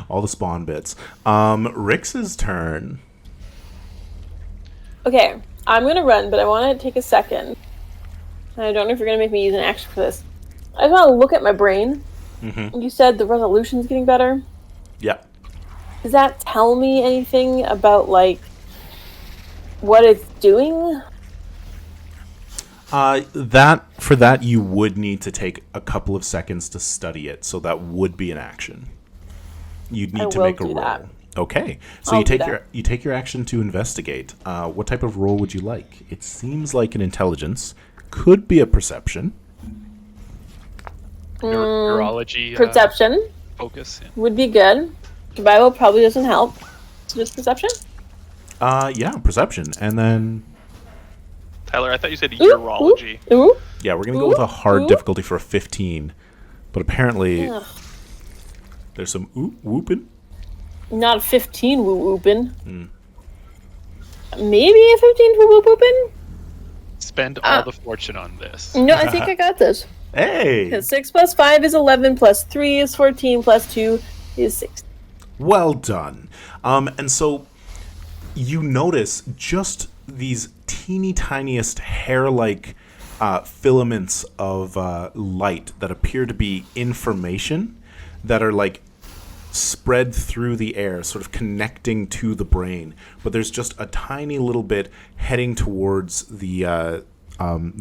All the spawn bits. Rix's turn. Okay, I'm gonna run, but I want to take a second. And I don't know if you're gonna make me use an action for this. I just want to look at my brain. Mm-hmm. You said the resolution's getting better. Yeah. Does that tell me anything about, like, what it's doing? For that you would need to take a couple of seconds to study it, so that would be an action. You'd need to make a roll. That. Okay, so you take your action to investigate. What type of roll would you like? It seems like an intelligence, could be a perception. Neurology. Perception Focus. Yeah. would be good. Survival probably doesn't help. So just perception. Yeah, perception, and then Tyler, I thought you said urology. Ooh. yeah, we're gonna go with a hard difficulty for a 15, but apparently there's some whooping. Not a 15 whooping. Maybe a 15 whooping? Spend all the fortune on this. No, I think I got this. Hey! Because 6 plus 5 is 11, plus 3 is 14, plus 2 is 6. Well done. And so you notice just these teeny tiniest hair-like filaments of light that appear to be information that are like spread through the air, sort of connecting to the brain. But there's just a tiny little bit heading towards the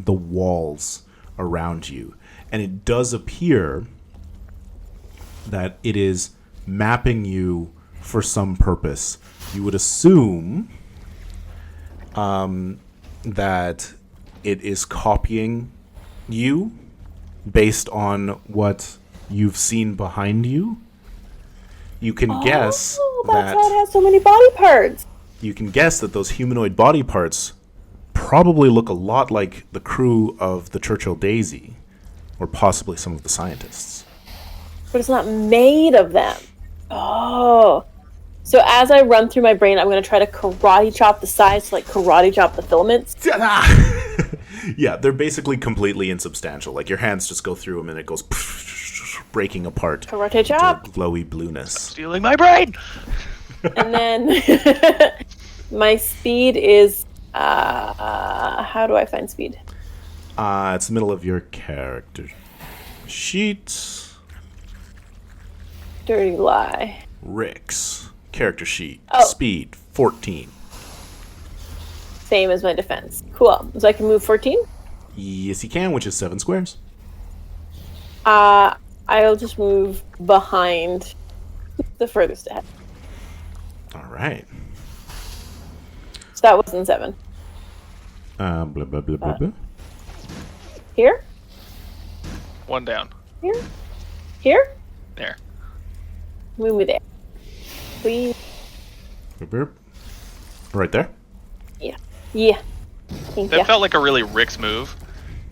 walls around you. And it does appear that it is mapping you for some purpose. You would assume that it is copying you based on what you've seen behind you. You can guess that's why it has so many body parts. You can guess that those humanoid body parts probably look a lot like the crew of the Churchill Daisy, or possibly some of the scientists. But it's not made of them. Oh. So as I run through my brain, I'm going to try to karate chop the sides to, like, karate chop the filaments. Yeah, they're basically completely insubstantial. Like, your hands just go through them and it goes breaking apart. Karate chop. Glowy blueness. Stealing my brain! And then my speed is... how do I find speed? It's the middle of your character sheet. Dirty lie. Rick's character sheet. Oh. Speed 14. Same as my defense. Cool. So I can move 14? Yes, you can, which is 7 squares. I'll just move behind the furthest ahead. All right. So that wasn't 7. Blah, blah, blah, blah, blah. Here? One down. Here? Here? There. Move me there. Please. Burp, burp. Right there. Yeah. Yeah. Thank That you. felt like a really Rick's move.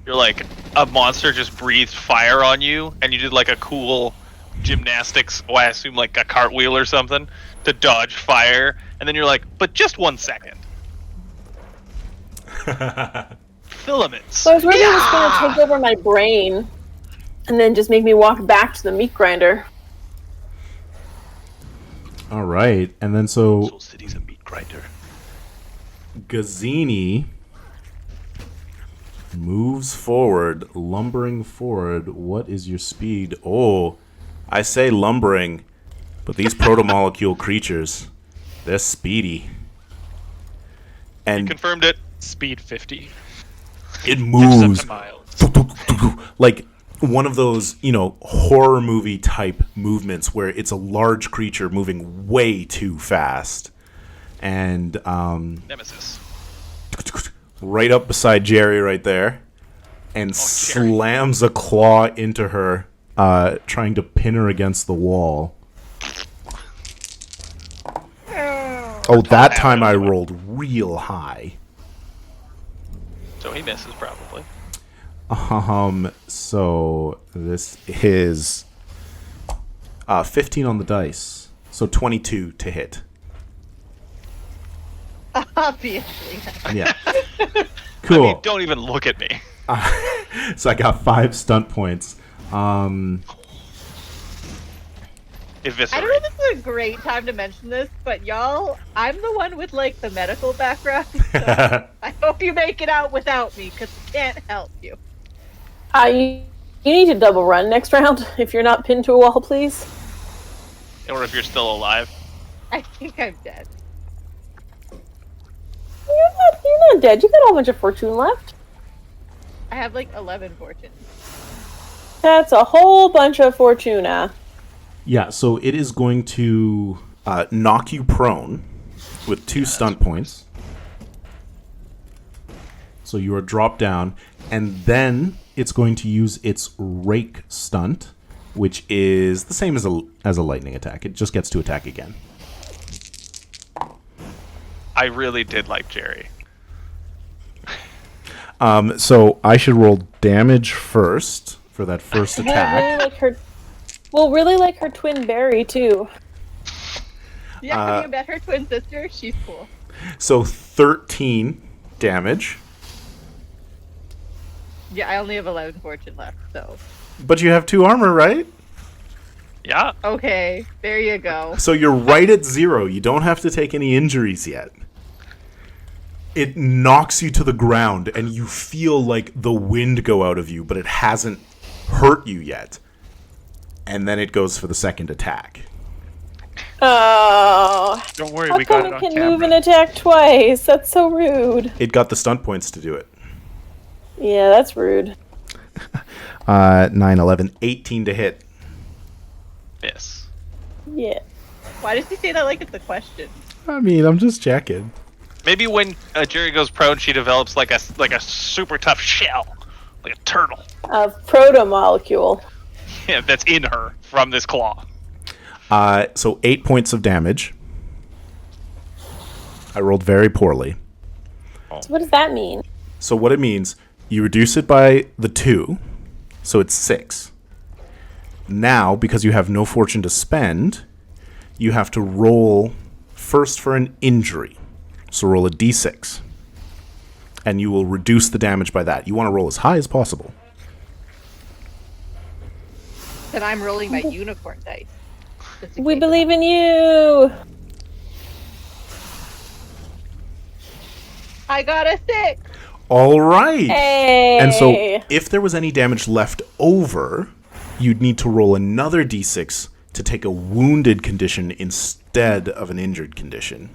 You're like, a monster just breathed fire on you, and you did like a cool gymnastics, I assume like a cartwheel or something, to dodge fire, and then you're like, but just 1 second. Filaments. So I was worried it was going to take over my brain and then just make me walk back to the meat grinder. All right. And then so Soul City's a meat grinder. Gazzini moves forward, lumbering forward. What is your speed? Oh, I say lumbering, but these protomolecule creatures, they're speedy. You And confirmed it. Speed 50. it moves Miles. like one of those, horror movie type movements where it's a large creature moving way too fast. And Nemesis. right up beside Jerry right there, and slams a claw into her, trying to pin her against the wall. Oh, that time I rolled real high. So he misses probably. So this is 15 on the dice. So 22 to hit. Obviously. Yeah. I Cool. mean, don't even look at me. So I got 5 stunt points. Eviscerate. I don't know if this is a great time to mention this, but y'all, I'm the one with like the medical background. So I hope you make it out without me, because I can't help you. You need to double run next round if you're not pinned to a wall, please. Or if you're still alive. I think I'm dead. You're not dead. You got a whole bunch of fortune left. I have like 11 fortune. That's a whole bunch of fortuna. Yeah, so it is going to knock you prone with 2 stunt points. So you are dropped down, and then it's going to use its rake stunt, which is the same as a lightning attack. It just gets to attack again. I really did like Jerry. So I should roll damage first for that first attack. Really like her twin Barry too. Yeah, have you met her twin sister? She's cool. So 13 damage. Yeah, I only have 11 fortune left, so. But you have 2 armor, right? Yeah. Okay, there you go. So you're right at 0. You don't have to take any injuries yet. It knocks you to the ground, and you feel like the wind go out of you, but it hasn't hurt you yet. And then it goes for the second attack. Oh. Don't worry, How we got come it it on can camera. move and attack twice? That's so rude. It got the stunt points to do it. Yeah, that's rude. 9, 11, 18 to hit. Miss. Yeah. Why does he say that like it's a question? I mean, I'm just checking. Maybe when Jerry goes prone, she develops like a super tough shell, like a turtle. A protomolecule. Yeah, that's in her from this claw. So 8 points of damage. I rolled very poorly. So what does that mean? So what it means, you reduce it by the 2, so it's 6. Now, because you have no fortune to spend, you have to roll first for an injury. So roll a d6. And you will reduce the damage by that. You want to roll as high as possible. Then I'm rolling my unicorn dice. Just in We case. believe in you. I got a 6. All right. Hey. And so if there was any damage left over, you'd need to roll another d6 to take a wounded condition instead of an injured condition.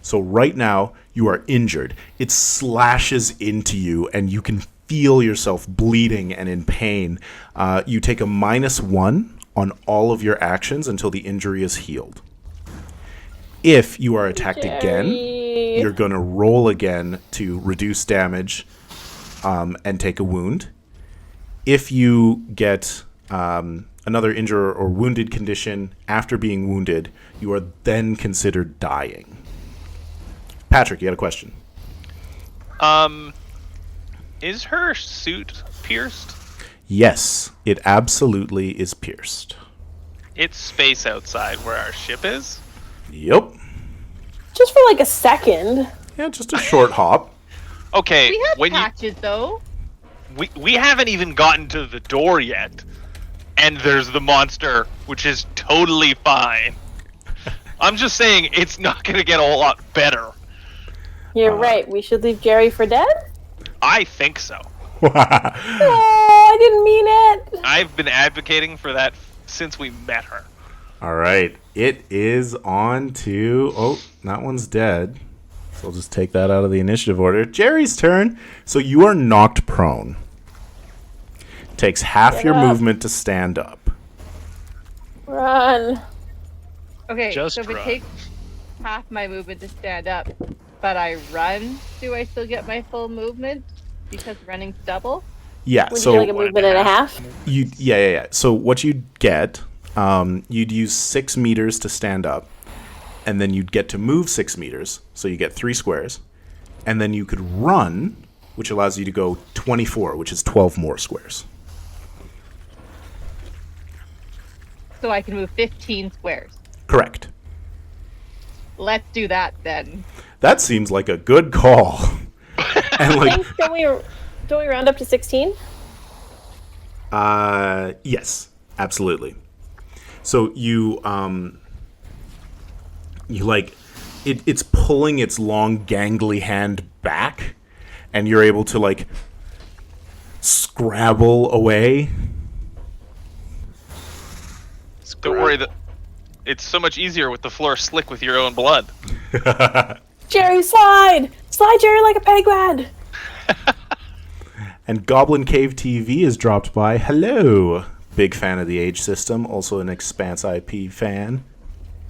So right now, you are injured. It slashes into you, and you can feel yourself bleeding and in pain. You take a -1 on all of your actions until the injury is healed. If you are attacked again, you're going to roll again to reduce damage and take a wound. If you get another injured or wounded condition after being wounded, you are then considered dying. Patrick, you had a question. Is her suit pierced? Yes, it absolutely is pierced. It's space outside where our ship is. Yep. Just for like a second. Yeah, just a short hop. Okay, We have when patches though. we haven't even gotten to the door yet, and there's the monster, which is totally fine. I'm just saying it's not gonna get a whole lot better. You're right. We should leave Jerry for dead? I think so. Oh, I didn't mean it. I've been advocating for that since we met her. All right, it is on to... Oh, that one's dead. So I'll just take that out of the initiative order. Jerry's turn. So you are knocked prone. Takes half Get your up. movement to stand up. Run. Okay, Just so if run. it takes half my movement to stand up, but I run, do I still get my full movement? Because running's double? Yeah, Would so you like a movement and a half? Yeah. So what you'd get, you'd use 6 meters to stand up, and then you'd get to move 6 meters, so you get 3 squares, and then you could run, which allows you to go 24, which is 12 more squares. So I can move 15 squares. Correct. Let's do that then. That seems like a good call. And I like, think, don't we round up to 16? yes, absolutely. So you like, it's pulling its long gangly hand back, and you're able to like scrabble away. Don't worry, that it's so much easier with the floor slick with your own blood. Jerry, slide! Slide, Jerry, like a penguin! And Goblin Cave TV is dropped by. Hello. Big fan of the Age system. Also an Expanse IP fan.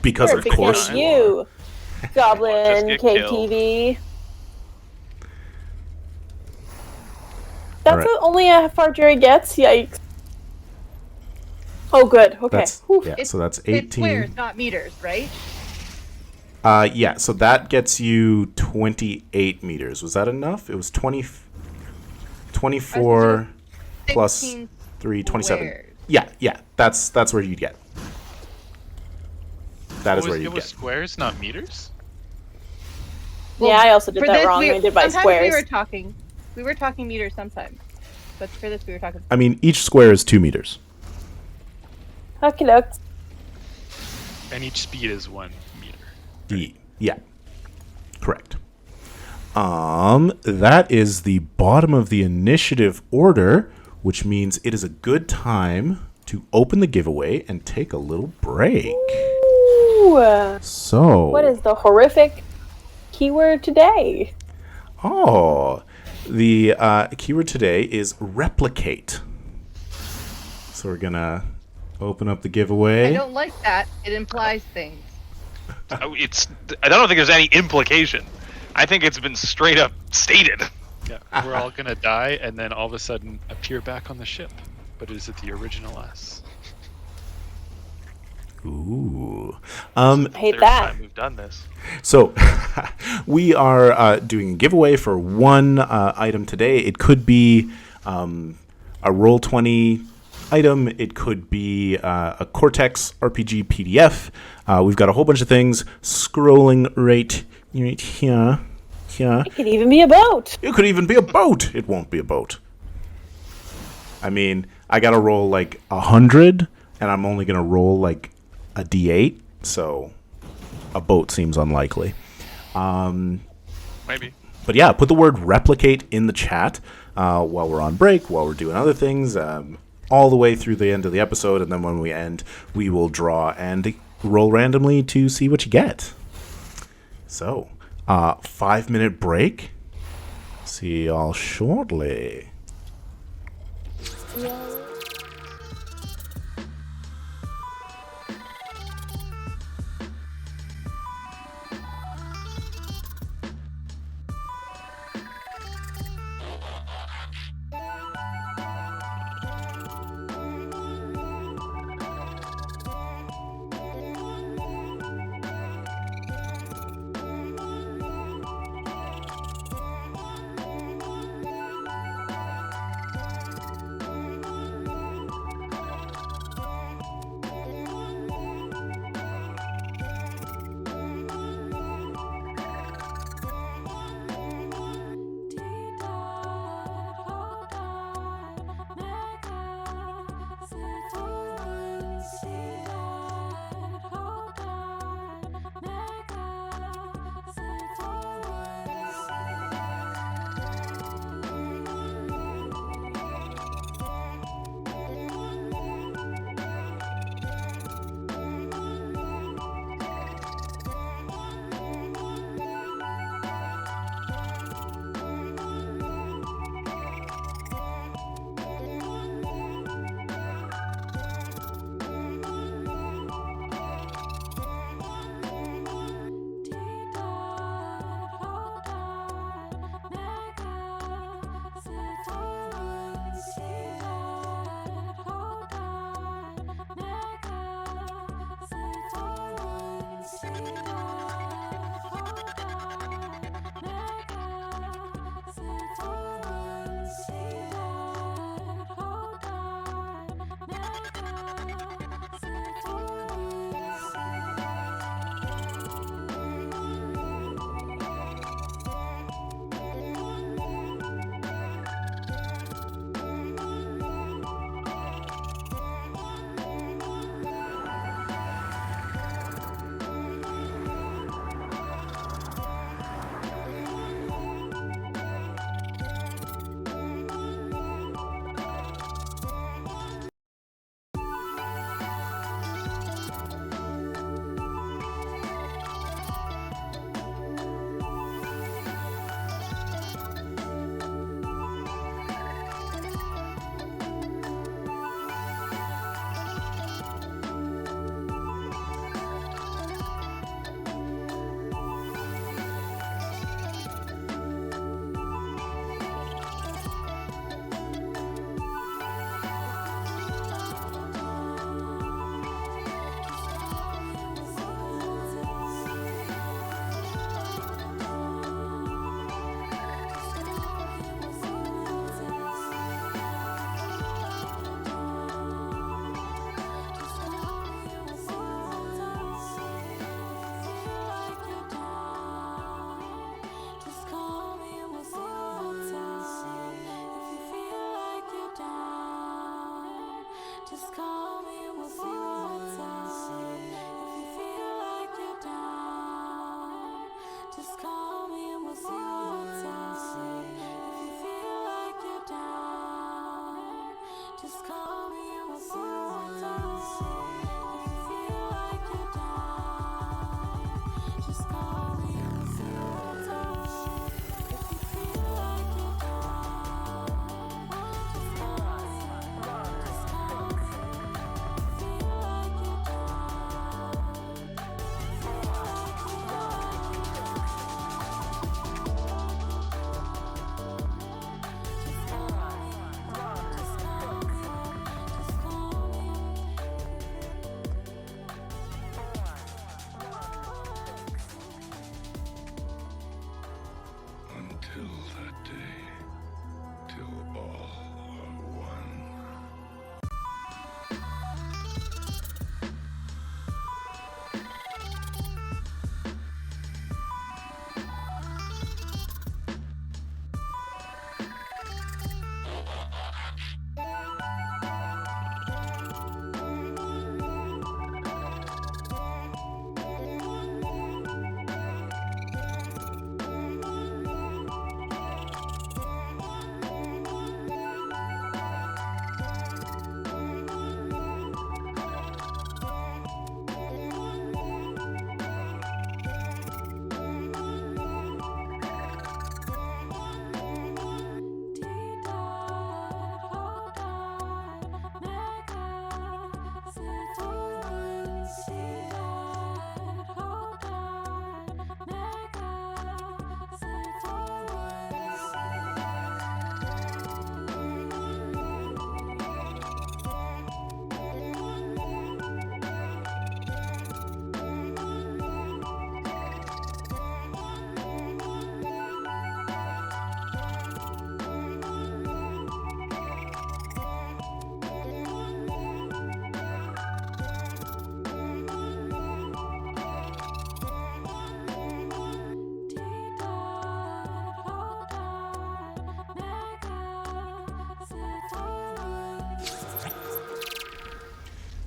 Because, We're a of big fan course, of you, Goblin Just get KTV. That's Alright. only how far Jerry gets? Yikes. Oh, good. Okay. That's, Whew. yeah, so that's It's squares, 18. not meters, right? Yeah, so that gets you 28 meters. Was that enough? It was 24 plus 16 3, 27. squares. Yeah, that's where you'd get. That is where it you'd was get. squares, not meters? Yeah, I also did For that this, wrong. I did by sometimes squares. we were talking meters sometimes, but for this we were talking. I mean, each square is 2 meters. Okay, look. And each speed is 1 meter. Yeah, correct. That is the bottom of the initiative order, which means it is a good time to open the giveaway and take a little break. Ooh, So, what is the horrific keyword today? oh, the keyword today is replicate. So we're gonna open up the I giveaway. don't like that. It implies things. I don't think there's any implication. I think it's been straight up stated. Yeah, we're all gonna die and then all of a sudden appear back on the ship. But is it the original us? Ooh. I hate Third that. time we've done this. So we are doing a giveaway for one item today. It could be a Roll20 item. It could be a Cortex RPG PDF. We've got a whole bunch of things scrolling right here. It could even be a boat. It could even be a boat. It won't be a boat. I mean, I got to roll like 100, and I'm only going to roll like a D8, so a boat seems unlikely. Maybe. But yeah, put the word replicate in the chat while we're on break, while we're doing other things, all the way through the end of the episode, and then when we end, we will draw and roll randomly to see what you get. So, 5-minute break. See y'all shortly.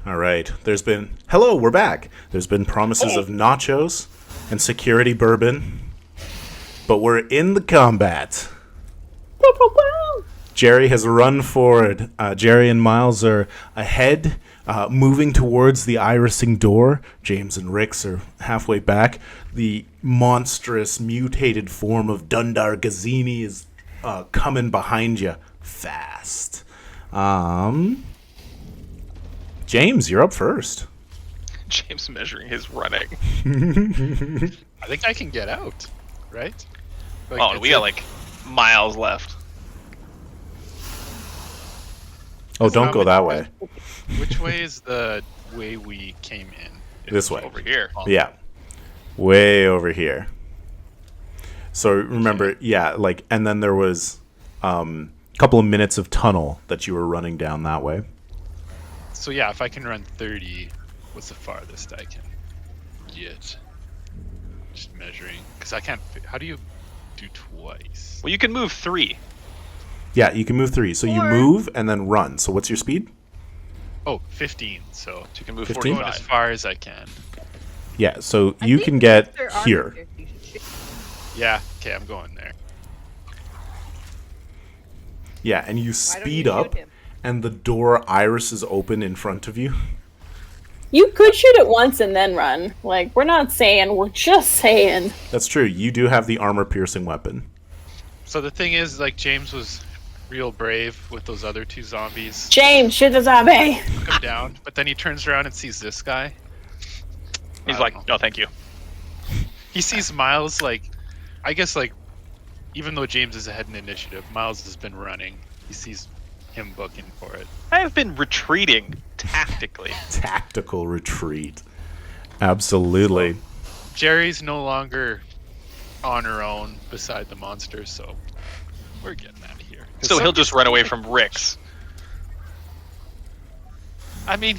All right. Hello, we're back. There's been promises of nachos and security bourbon, but we're in the combat. Jerry has run forward. Jerry and Miles are ahead, moving towards the irising door. James and Rix are halfway back. The monstrous, mutated form of Dundar Gazini is coming behind you fast. James, you're up first. James measuring his running. I think I can get out, right? Oh, we got like miles left. Oh, don't go that way. Which way is the way we came in? This way. Over here. Yeah. Way over here. So remember, and then there was a couple of minutes of tunnel that you were running down that way. So yeah, if I can run 30, what's the farthest I can get? Just measuring, because I can't. How do you do twice? Well, you can move 3. Yeah, you can move 3. So you move and then run. So what's your speed? Oh, 15. So You can move 15? going as 45. far as I can. Yeah, so I you think can get there are here. 50. Yeah. Okay, I'm going there. Yeah, and you Why don't you speed shoot up, him? and the door irises open in front of you. You could shoot it once and then run. Like, we're not saying, we're just saying. That's true. You do have the armor-piercing weapon. So the thing is, like, James was real brave with those other 2 zombies. James, shoot the zombie. Took him down, but then he turns around and sees this guy. He's I like, don't know. no, thank you. He sees Miles, like, I guess, like, even though James is ahead in initiative, Miles has been running. He sees him booking for it. I have been retreating tactically. Tactical retreat. Absolutely. Jerry's no longer on her own beside the monster, so we're getting out of here. 'Cause So he'll some- just run away from Rix. I mean,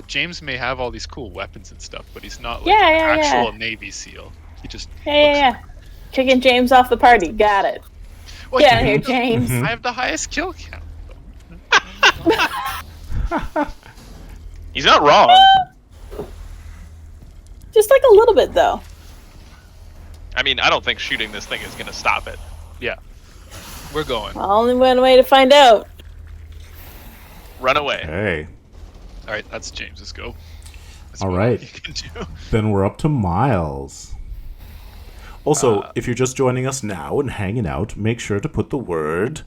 James may have all these cool weapons and stuff, but he's not like Yeah, an yeah, actual yeah. Navy SEAL. He just Yeah. Kicking James off the party. Got it. Well, Get out of here, James. I have the highest kill count. He's not wrong. Just like a little bit, though. I mean, I don't think shooting this thing is going to stop it. Yeah, we're going. Only one way to find out. Run away. Hey. All right, that's James's go. That's All what right. you can do. Then we're up to Miles. Also, if you're just joining us now and hanging out, make sure to put the word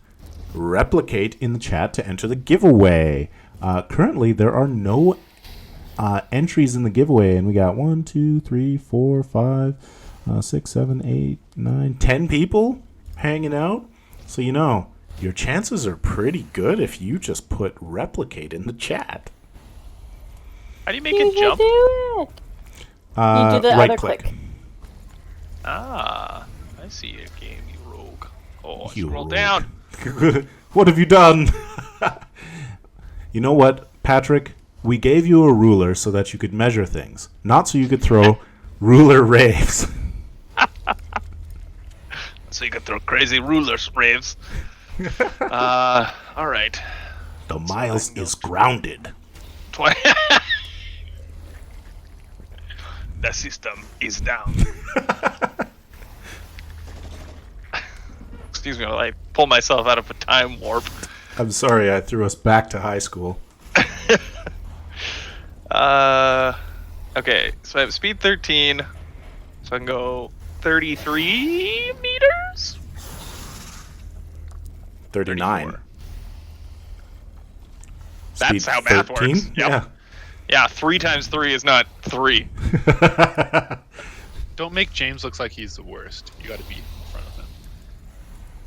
replicate in the chat to enter the giveaway. Currently, there are no entries in the giveaway, and we got 1, 2, 3, 4, 5, 6, 7, 8, 9, 10 people hanging out. So, your chances are pretty good if you just put replicate in the chat. How do you make it jump? Do it. You do the right other click. click. Ah, I see your game, you rogue. Oh, You scroll rogue. down. What have you done? You know what, Patrick? We gave you a ruler so that you could measure things, not so you could throw ruler raves. So you can throw crazy ruler raves. All right. The Miles is grounded. 20. The system is down. Excuse me while I pull myself out of a time warp. I'm sorry, I threw us back to high school. Okay, so I have speed 13, so I can go 33 meters? 39. 34. That's Speed how math 13? works. Yep. Yeah, 3 times 3 is not 3. Yeah. Don't make James look like he's the worst. You got to be in front of him.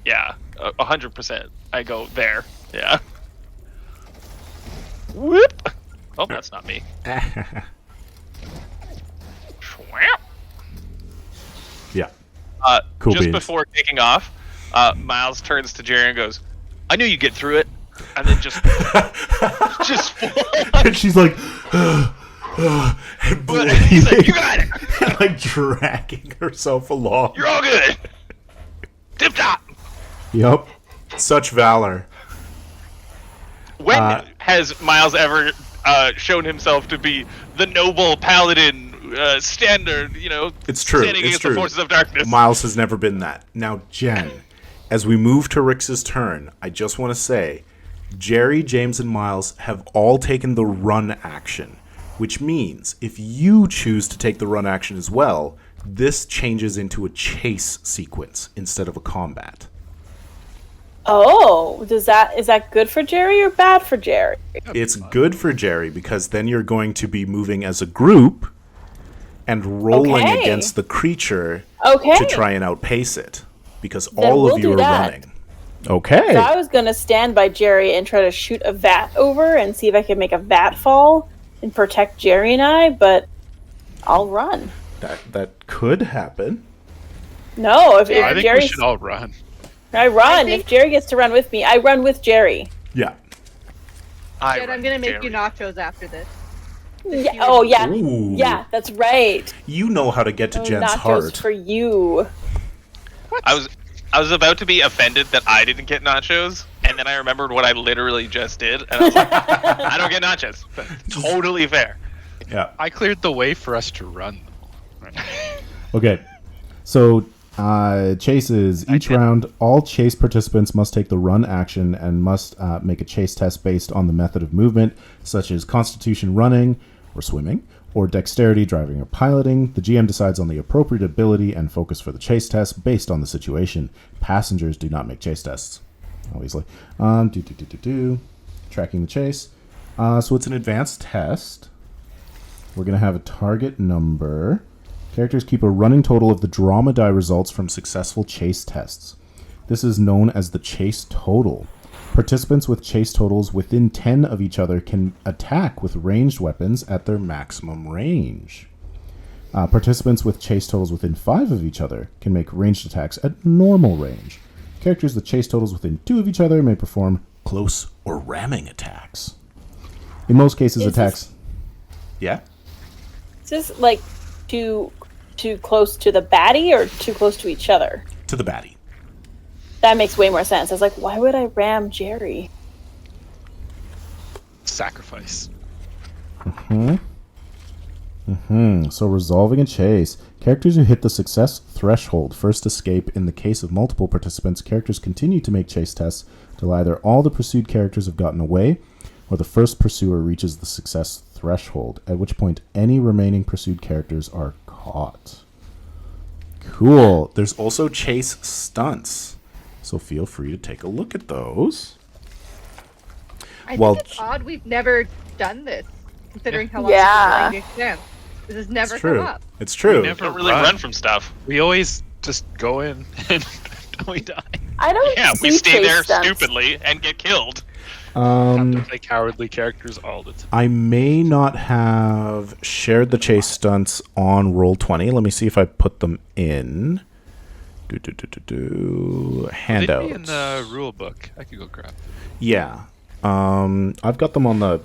Yeah, 100%. I go there. Yeah. Whoop! Oh, that's not me. Schwamp. Yeah. Cool Just beans. before taking off, Miles turns to Jerry and goes, "I knew you'd get through it," and then just And she's like, and he's like, bleeding, "You got it. like dragging herself along. You're all good. Tip top." Yep. Such valor. When has Miles ever shown himself to be the noble paladin standard, It's true. standing It's against true. the forces of darkness. Miles has never been that. Now, Jen, as we move to Rix's turn, I just want to say, Jerry, James, and Miles have all taken the run action, which means if you choose to take the run action as well, this changes into a chase sequence instead of a combat. Oh, is that good for Jerry or bad for Jerry? It's good for Jerry because then you're going to be moving as a group and rolling Okay. against the creature Okay. to try and outpace it because Then all we'll of you do are that. running. Okay. So I was gonna stand by Jerry and try to shoot a vat over and see if I could make a vat fall and protect Jerry and I, but I'll run. That could happen. No, if I think Jerry, we should all run. I run. think- If Jerry gets to run with me, I run with Jerry. Yeah. Jen, I'm gonna make you nachos after this. Yeah. Oh yeah. Ooh. Yeah, that's right. You know how to get to Oh, Jen's nachos heart. for you. I was about to be offended that I didn't get nachos, and then I remembered what I literally just did, and I was like, I don't get nachos. Totally fair. Yeah. I cleared the way for us to run. Right. Okay, so chases. Each round, all chase participants must take the run action and must make a chase test based on the method of movement, such as constitution running or swimming, or dexterity driving or piloting. The GM decides on the appropriate ability and focus for the chase test based on the situation. Passengers do not make chase tests, obviously. Tracking the chase. So it's an advanced test. We're going to have a target number. Characters keep a running total of the drama die results from successful chase tests. This is known as the chase total. Participants with chase totals within 10 of each other can attack with ranged weapons at their maximum range. Participants with chase totals within 5 of each other can make ranged attacks at normal range. Characters with chase totals within 2 of each other may perform close or ramming attacks. In most cases, Is attacks... Yeah? Is this like too close to the baddie or too close to each other? To the baddie. That makes way more sense. I was like, why would I ram Jerry? Sacrifice. So resolving a chase. Characters who hit the success threshold first escape. In the case of multiple participants, characters continue to make chase tests till either all the pursued characters have gotten away or the first pursuer reaches the success threshold, at which point any remaining pursued characters are caught. Cool. There's also chase stunts, so feel free to take a look at those. I Well, think it's odd we've never done this, considering how long Yeah. we've been playing Expanse. This has never It's true. come up. It's true. never- Don't really run from stuff. We always just go in and we die. I don't Yeah, we see stay chase there stunts. stupidly and get killed. Have to play cowardly characters all the time. I may not have shared the chase stunts on Roll20. Let me see if I put them in. Handouts. They'd be in the rule book. I could go grab them. Yeah. I've got them on the...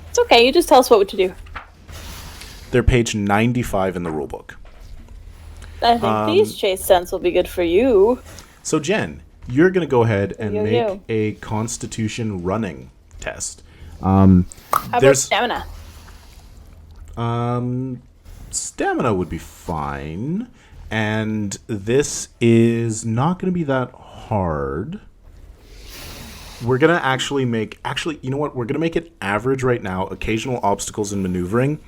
It's okay. You just tell us what to do. They're page 95 in the rulebook. I think these chase stunts will be good for you. So, Jen, you're going to go ahead and Yo, make yo. a Constitution running test. How about There's- stamina? Stamina would be fine. And this is not going to be that hard. We're going to actually make... Actually, you know what? We're going to make it average right now. Occasional obstacles and maneuvering.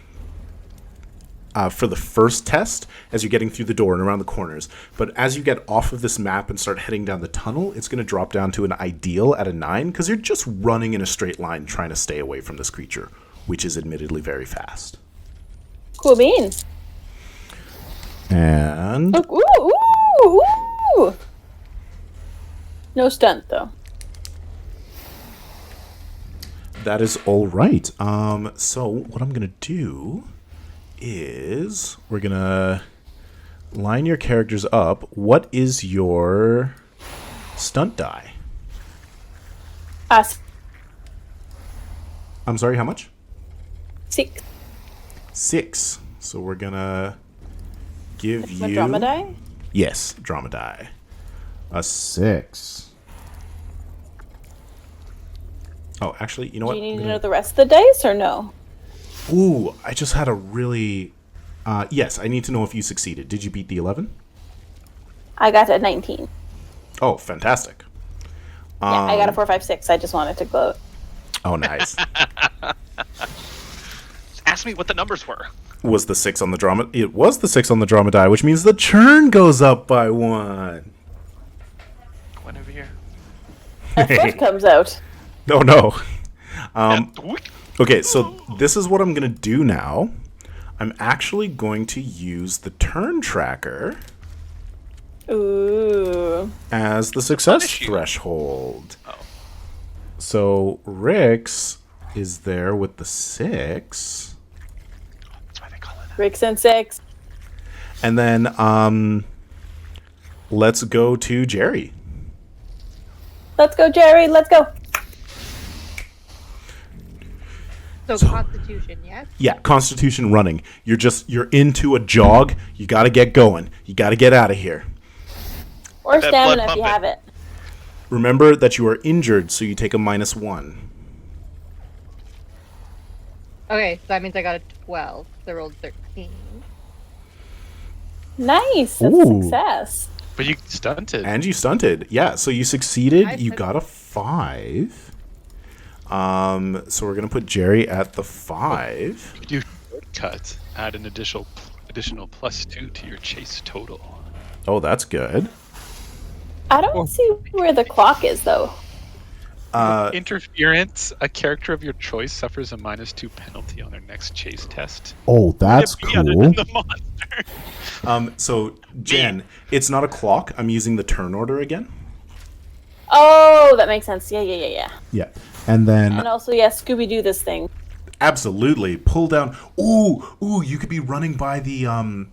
For the first test, as you're getting through the door and around the corners. But as you get off of this map and start heading down the tunnel, it's going to drop down to an ideal at a 9, because you're just running in a straight line trying to stay away from this creature, which is admittedly very fast. Cool beans. And Look, ooh. No stunt though. that is all right. So what I'm going to do is we're going to line your characters up. What is your stunt die? I'm sorry, how much? 6. 6. So we're gonna give That's you my drama die? Yes, drama die. A 6. Oh, actually, you know Do what? you need I'm to gonna- know the rest of the dice or no? Ooh, I just had a really... yes, I need to know if you succeeded. Did you beat the 11? I got a 19. Oh, fantastic. Yeah, I got a 4, 5, 6. I just wanted to gloat. Oh, nice. Ask me what the numbers were. Was the 6 on the drama... It was the 6 on the drama die, which means the churn goes up by 1. One over here. A foot comes out. No. And Okay, so this is what I'm going to do now. I'm actually going to use the turn tracker Ooh. as the success Punish you. threshold. Oh. So Rix is there with the 6. That's why they call it that. Ricks and 6. And then let's go to Jerry. Let's go, Jerry. Let's go. So, So- Constitution, yes? Yeah, Constitution running. You're into a jog. You got to get going. You got to get out of here. Or That stamina blood if you pumping. have it. Remember that you are injured, so you take a -1. Okay, so that means I got a 12. So I rolled 13. Nice. That's a Ooh. success. But you stunted. And you stunted. Yeah, so you succeeded. I You put- got a 5. So we're going to put Jerry at the 5. You cut. Add an additional +2 to your chase total. Oh, that's good. I don't see where the clock is, though. Interference. A character of your choice suffers a -2 penalty on their next chase test. Oh, that's Be other cool. than the monster. So, Jen, it's not a clock. I'm using the turn order again. Oh, that makes sense. Yeah. Yeah. And then And also, yeah, Scooby-Doo this thing. Absolutely. Pull down. Ooh, you could be running by the the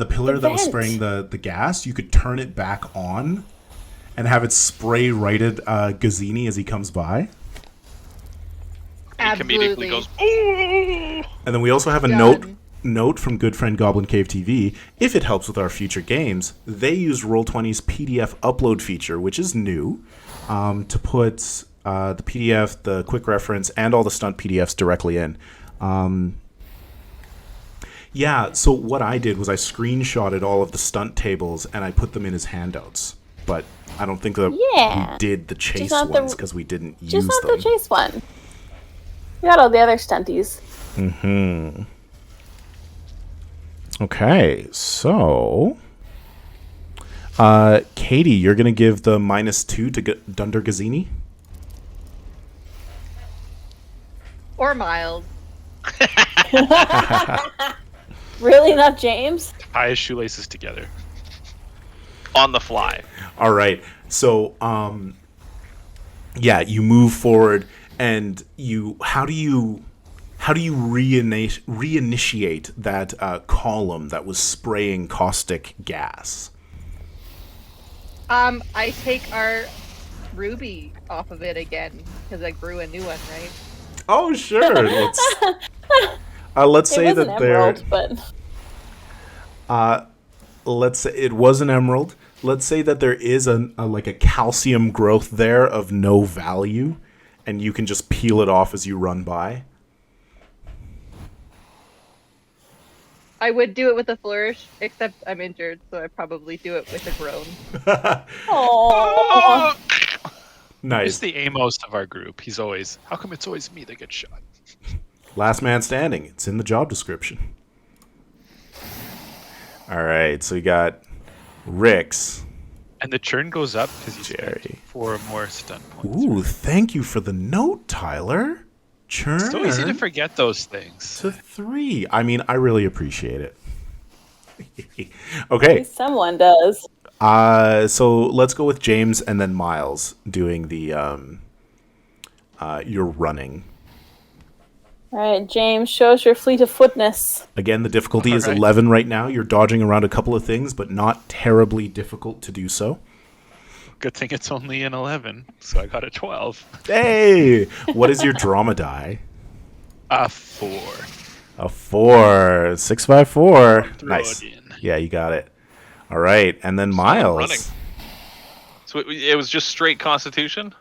pillar that was vent. spraying the gas. You could turn it back on and have it spray right at Gazzini as he comes by. He comedically Absolutely. goes, ooh! And then we also have a Done. note from good friend Goblin Cave TV. If it helps with our future games, they use Roll20's PDF upload feature, which is new, to put the PDF, the quick reference, and all the stunt PDFs directly in. Yeah, so what I did was I screenshotted all of the stunt tables and I put them in as handouts. But I don't think that Yeah. we did the chase not the- ones because we didn't Just use not them. the chase one. We got all the other stunties. Okay, so Katie, you're gonna give the -2 to Dunder Gazzini? Or Miles. Really, not James? Tie his shoelaces together. On the fly. All right. So, yeah, you move forward, and how do you reinitiate that column that was spraying caustic gas? I take our ruby off of it again because I grew a new one, right? Oh, sure. Let's say It was that an there. emerald, but Let's say it was an emerald. Let's say that there is a calcium growth there of no value, and you can just peel it off as you run by. I would do it with a flourish, except I'm injured, so I probably do it with a groan. oh, He's Nice. the Amos of our group. He's always, how come it's always me that gets shot? Last man standing. It's in the job description. All right, so you got Rix. And the churn goes up because you Jerry. spent 4 more stun points. Ooh, thank you for the note, Tyler. Churn It's so easy to forget those things. to 3. I mean, I really appreciate it. Okay, someone does. so let's go with James and then Miles doing the your running. All right, James, show us your fleet of footness. Again, the difficulty is All right. 11 right now. You're dodging around a couple of things, but not terribly difficult to do so. Good thing it's only an 11, so I got a 12. Hey, what is your drama die? A 4. A 4. 6 by 4. Throw Nice. it in. Yeah, you got it. All right, and then running. Miles. So it was just straight Constitution?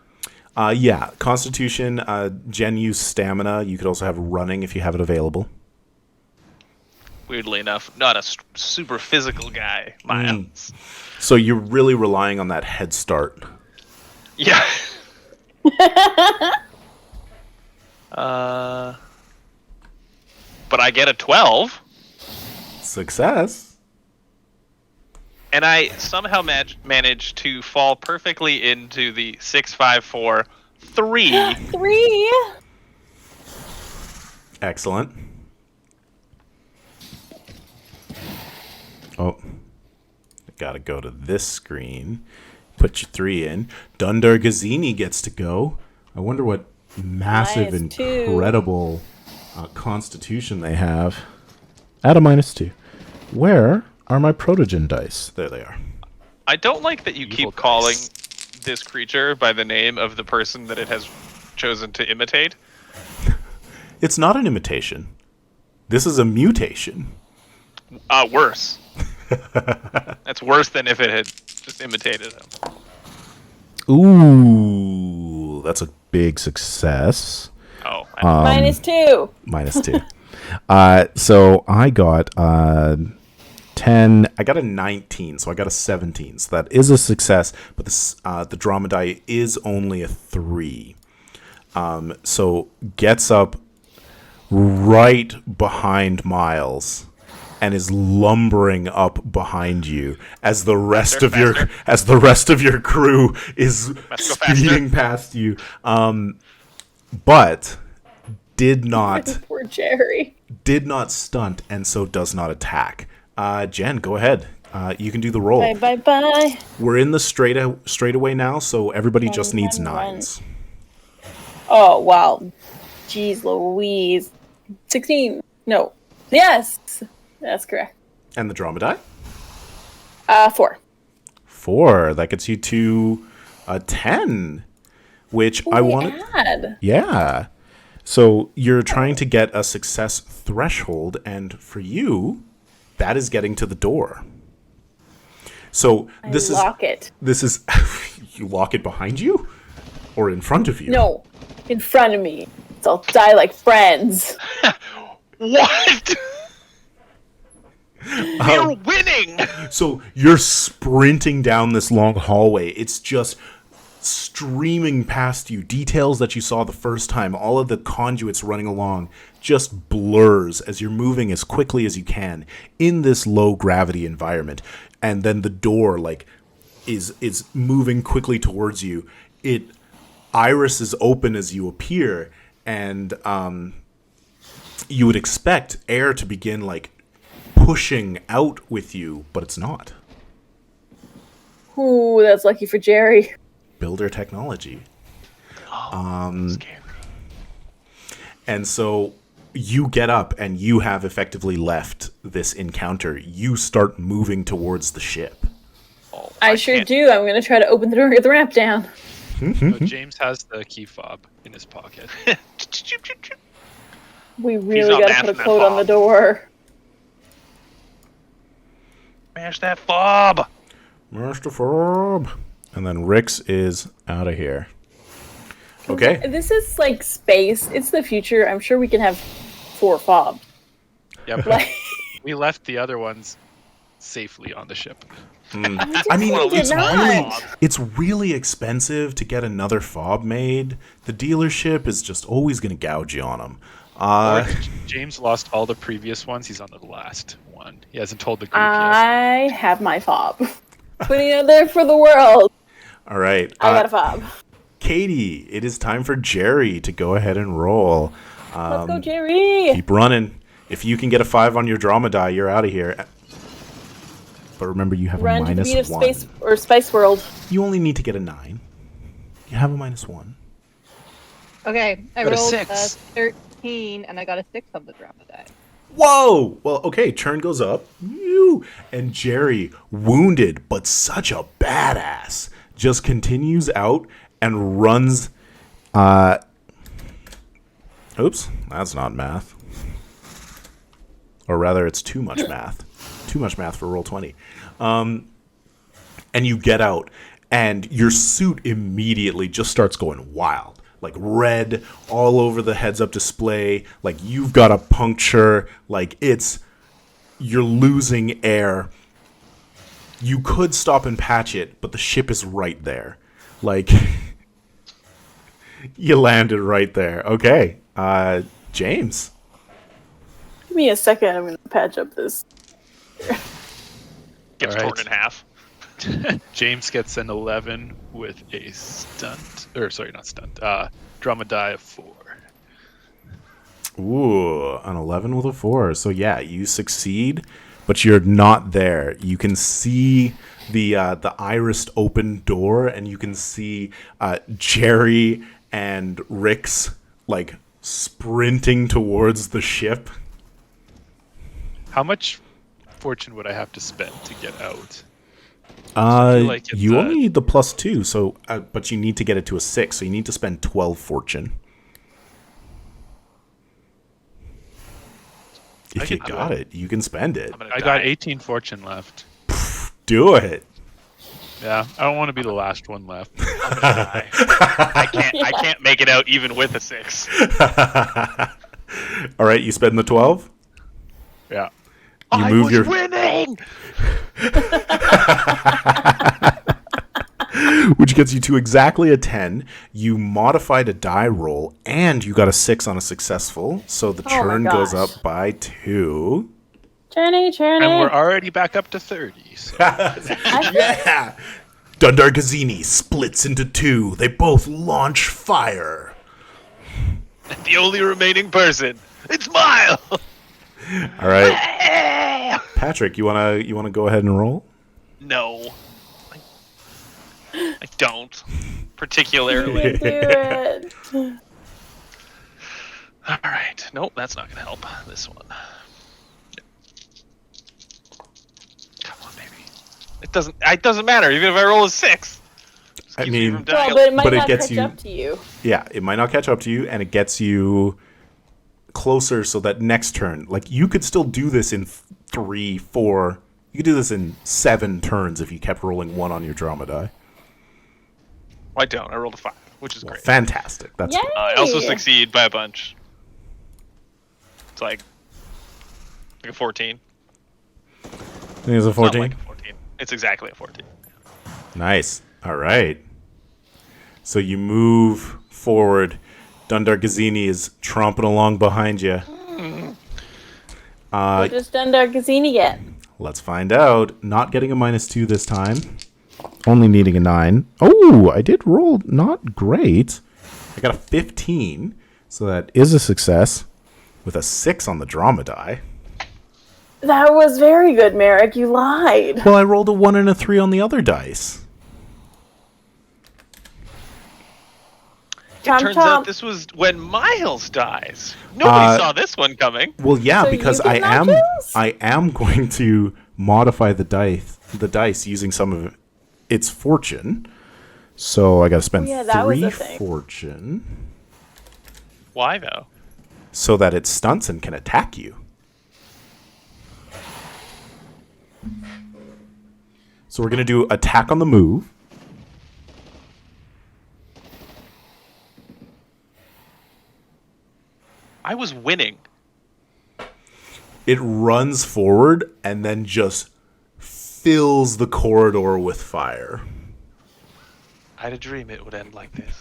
Yeah, Constitution. Jen used stamina. You could also have running if you have it available. Weirdly enough, not a super physical guy, Miles. So you're really relying on that head start. Yeah. But I get a 12. Success. And I somehow managed to fall perfectly into the 6, 5, 4, 3. 3. Excellent. Oh, I gotta go to this screen. Put your 3 in. Dundar Gazzini gets to go. I wonder what massive, -2. incredible constitution they have. At a -2. Where are my protogen dice? There they are. I don't like that you Evil keep dice. calling this creature by the name of the person that it has chosen to imitate. It's not an imitation. This is a mutation. Worse. That's worse than if it had just imitated him. Ooh, that's a big success. Oh, -2. -2. So I got 10. I got a 19, so I got a 17. So that is a success, but the drama die is only a 3. So gets up right behind Miles and is lumbering up behind you as the rest of your crew is speeding past you. But did not Poor Jerry. stunt and so does not attack. Jen, go ahead. You can do the roll. Bye. We're in the straightaway now, so everybody just needs Run. 9s. Oh, wow. Jeez Louise. 16. No. Yes. That's correct. And the drama die? 4. 4. That gets you to a 10, which I wanted. Add. Yeah. So you're trying to get a success threshold, and for you, that is getting to the door. So this Lock it. This is you lock it behind you or in front of you? No. In front of me. So I'll die like friends. what? You're winning. So you're sprinting down this long hallway. It's just streaming past you. Details that you saw the first time, all of the conduits running along, just blurs as you're moving as quickly as you can in this low gravity environment. And then the door is moving quickly towards you. Iris is open as you appear, and you would expect air to begin pushing out with you, but it's not. Ooh, that's lucky for Jerry. Builder technology. Scary. And so you get up and you have effectively left this encounter. You start moving towards the ship. Oh, I sure can't- do. I'm going to try to open the door and get the ramp down. So James has the key fob in his pocket. We really not got to put mashing a that code on the fob. door. Mash that fob. Master Fob. And then Rix is out of here. Okay. This is like space. It's the future. I'm sure we can have 4 fobs. Yeah, but Like, we left the other ones safely on the ship. I mean, we did not. it's really expensive to get another fob made. The dealership is just always going to gouge you on them. Or James lost all the previous ones. He's on the last one. He hasn't told the group yet. I have my fob. Putting it there for the world. All right. I got a fob. Katie, it is time for Jerry to go ahead and roll. Let's go, Jerry. Keep running. If you can get a 5 on your drama die, you're out of here. But remember, you have Run a to the beat of -1. space or Spice World. You only need to get a 9. You have a -1. Okay, I Got a rolled 6. 13 and I got a 6 on the drama die. Whoa! Well, okay, churn goes up. And Jerry, wounded, but such a badass, just continues out and runs. Oops, that's not math. Or rather, it's too much math. Too much math for roll 20. And you get out, and your suit immediately just starts going wild. Like red all over the heads-up display. Like you've got a puncture. Like you're losing air. You could stop and patch it, but the ship is right there. Like, you landed right there. Okay, James. Give me a second. I'm going to patch up this. Gets All right. torn in half. James gets an 11 with a stunt, or sorry, not stunt. Drama die of 4. Ooh, an 11 with a 4. So yeah, you succeed, but you're not there. You can see the irised open door, and you can see Jerry and Rick's like sprinting towards the ship. How much fortune would I have to spend to get out? like it's, You only need the +2, so but you need to get it to a 6, so you need to spend 12 fortune. If you got it, you can spend it. I got 18 fortune left. Do it. Yeah, I don't want to be the last one left. I'm gonna die. I can't make it out even with a 6. All right, you spend the 12. Yeah. You move your winning. which gets you to exactly a 10. You modified a die roll, and you got a 6 on a successful, so the churn goes up by 2. Churning. And we're already back up to 30. So. Yeah! Dundar Gazzini splits into 2. They both launch fire. The only remaining person. It's Miles. All right. Patrick, you wanna go ahead and roll? No. I don't. Particularly. Do it. Alright. Nope, that's not gonna help. This one. Come on, baby. It doesn't matter, even if I roll a 6. I mean, Well, but it might But it not gets catch you- up to you. yeah, it might not catch up to you, and it gets you closer so that next turn, like, you could still do this in 3, 4, you could do this in 7 turns if you kept rolling 1 on your drama die. I don't. I rolled a 5, which is great. Fantastic. That's Yay! good. I also succeed by a bunch. It's like a 14. I think it's a Not 14. like a 14. It's exactly a 14. Nice. All right. So you move forward. Dundar Gazzini is tromping along behind you. What does Dundar Gazzini get? Let's find out. Not getting a -2 this time. Only needing a 9. Oh, I did roll not great. I got a 15, so that is a success with a 6 on the drama die. That was very good, Merrick. You lied. Well, I rolled a 1 and a 3 on the other dice. Turns out this was when Miles dies. Nobody saw this one coming. Well, yeah, So because you get nachos? I am going to modify the dice using some of its fortune. So I got to spend Yeah, that was 3 a thing. fortune Why though? so that it stunts and can attack you. So we're going to do attack on the move. I was winning. It runs forward and then just fills the corridor with fire. I had a dream it would end like this.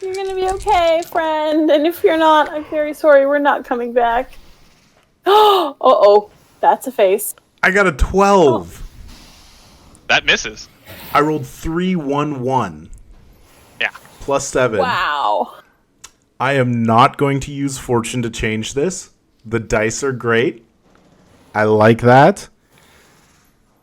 You're gonna be okay, friend. And if you're not, I'm very sorry. We're not coming back. Oh, that's a face. I got a 12. That misses. I rolled 3, 1, 1. Yeah. Plus 7. Wow. I am not going to use fortune to change this. The dice are great. I like that.